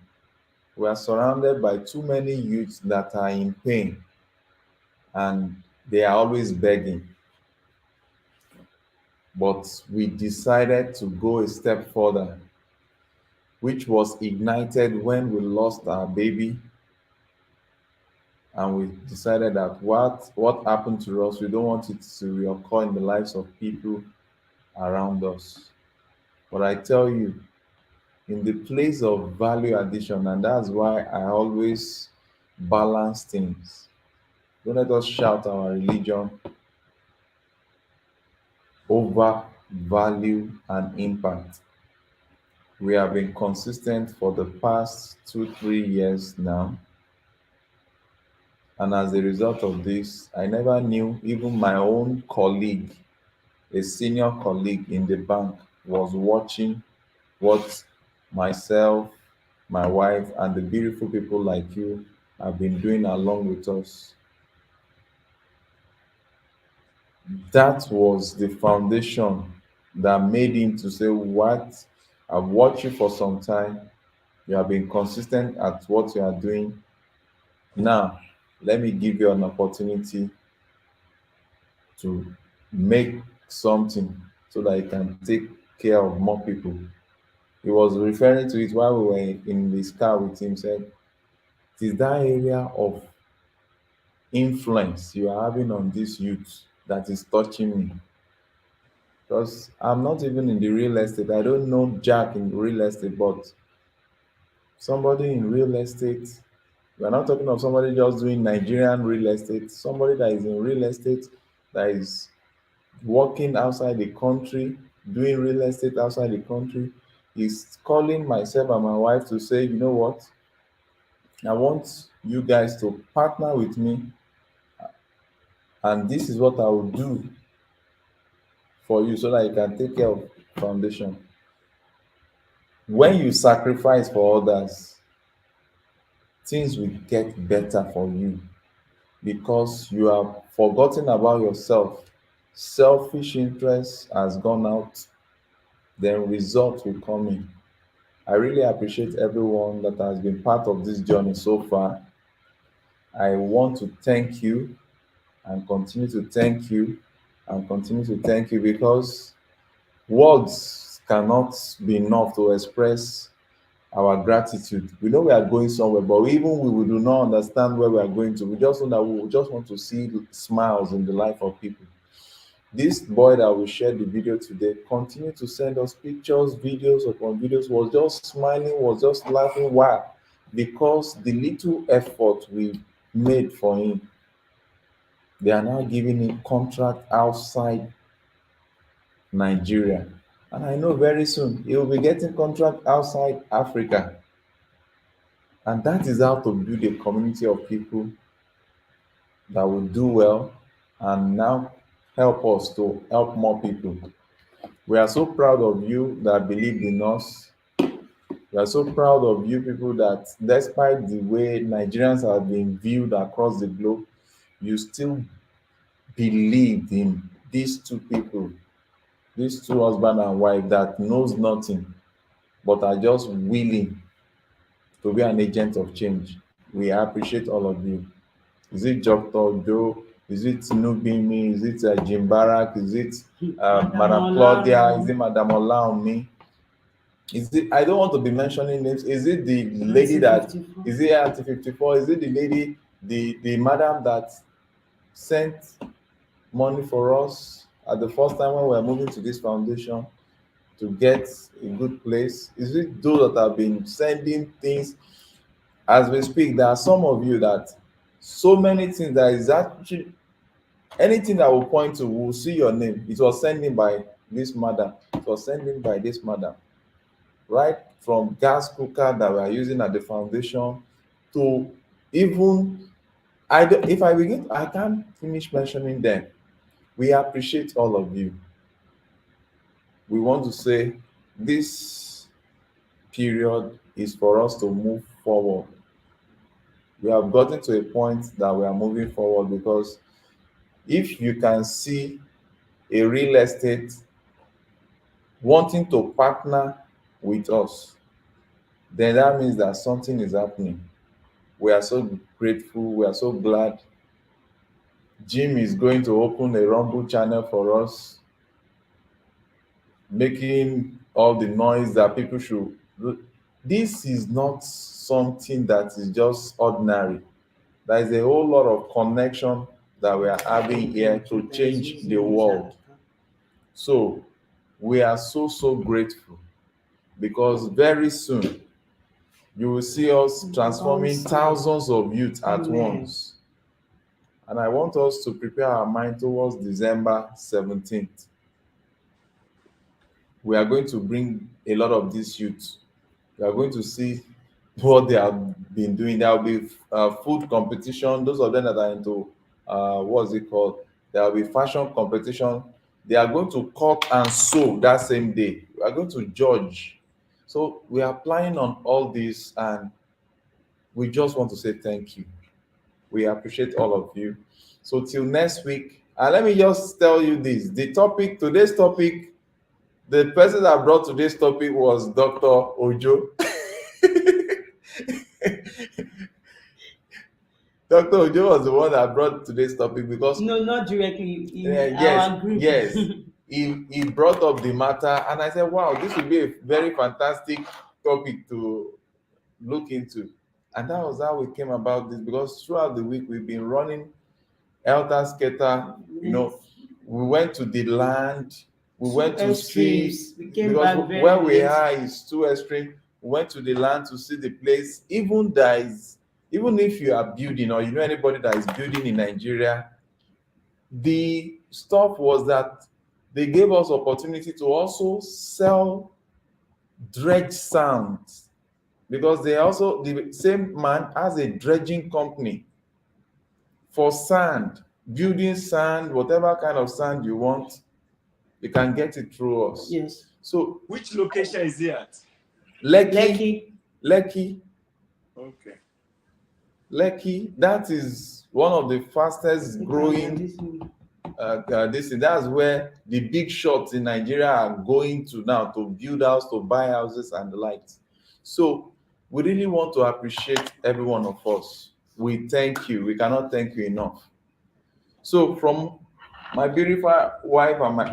we are surrounded by too many youths that are in pain and they are always begging. But we decided to go a step further, which was ignited when we lost our baby. And we decided that what happened to us, we don't want it to reoccur in the lives of people around us. But I tell you, in the place of value addition, and that's why I always balance things. Don't let us shout our religion over value and impact. We have been consistent for the past 2, 3 years now. And as a result of this, I never knew even my own colleague, a senior colleague in the bank, was watching what myself, my wife, and the beautiful people like you have been doing along with us. That was the foundation that made him to say, what? I've watched you for some time. You have been consistent at what you are doing. Now, let me give you an opportunity to make something so that you can take care of more people. He was referring to it while we were in this car with him, said, it is that area of influence you are having on this youth that is touching me. Because I'm not even in the real estate. I don't know Jack in real estate, but somebody in real estate, we're not talking of somebody just doing Nigerian real estate, somebody that is in real estate, that is working outside the country, doing real estate outside the country, is calling myself and my wife to say, you know what? I want you guys to partner with me, and this is what I will do for you so that you can take care of foundation. When you sacrifice for others, things will get better for you because you have forgotten about yourself. Selfish interest has gone out, then results will come in. I really appreciate everyone that has been part of this journey so far. I want to thank you and continue to thank you and continue to thank you because words cannot be enough to express our gratitude. We know we are going somewhere, but even we do not understand where we are going to. We just know that we just want to see smiles in the life of people. This boy that we shared the video today continued to send us pictures, videos upon videos, was just smiling, was just laughing. Why? Because the little effort we made for him. They are now giving him contract outside Nigeria. And I know very soon he will be getting contract outside Africa. And that is how to build a community of people that will do well and now help us to help more people. We are so proud of you that believed in us. We are so proud of you people that despite the way Nigerians have been viewed across the globe, you still believed in these two people, these two husband and wife that knows nothing but are just willing to be an agent of change. We appreciate all of you. Is it Dr. Joe? Is it Nubimi? Is it Jim Barak? Is it Madam Claudia? Is it Madam Olaomi? Is it? I don't want to be mentioning names. Is it the lady that? Is it Auntie 54? Is it the lady, the madam that sent money for us at the first time when we were moving to this foundation to get a good place? Is it those that have been sending things? As we speak, there are some of you that so many things that is actually anything that will point to will see your name. It was sending by this madam. It was sending by this madam. Right from gas cooker that we are using at the foundation to even if I begin, I can't finish mentioning them. We appreciate all of you. We want to say this period is for us to move forward. We have gotten to a point that we are moving forward because if you can see a real estate wanting to partner with us, then that means that something is happening. We are so grateful. We are so glad. Jim is going to open a Rumble channel for us, making all the noise that people should. This is not something that is just ordinary. There is a whole lot of connection that we are having here to change the world. So we are so grateful because very soon you will see us transforming thousands of youth at once. And I want us to prepare our mind towards December 17th. We are going to bring a lot of these youth. We are going to see what they have been doing. There will be food competition. Those of them that are into what's it called? There will be fashion competition. They are going to cut and sew that same day. We are going to judge. So we are planning on all this, and we just want to say thank you. We appreciate all of you. So till next week, and let me just tell you this: today's topic, the person that brought today's topic was Dr. Ojo. Dr. Ojo was the one that brought today's topic because no, not directly in yes, our group. Yes, he brought up the matter, and I said, "Wow, this would be a very fantastic topic to look into." And that was how we came about this, because throughout the week we've been running helter skelter. You know, we went to the land, we went to see, because where we are is too extreme. We went to the land to see the place. Even if you are building, or you know anybody that is building in Nigeria, the stuff was that they gave us opportunity to also sell dredge sounds, because the same man has a dredging company for sand, building sand, whatever kind of sand you want, you can get it through us. Yes. So which location is it at? Lekki. Okay. Lekki, that is one of the fastest growing that's where the big shots in Nigeria are going to now, to build house, to buy houses and the likes. So we really want to appreciate every one of us. We thank you. We cannot thank you enough. So from my beautiful wife and my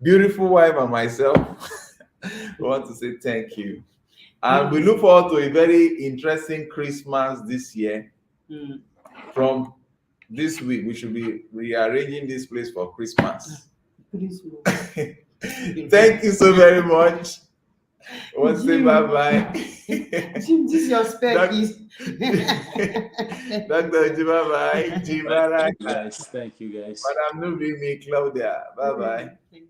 beautiful wife and myself, we want to say thank you. And we look forward to a very interesting Christmas this year. From this week, we should be rearranging this place for Christmas. Thank you so very much. I want to say bye-bye. This is your spec is. Dr. Jibaba, Thank you, Jibaraka. guys. Thank you, guys. Madam Nubi, me, Claudia. Bye bye. Thank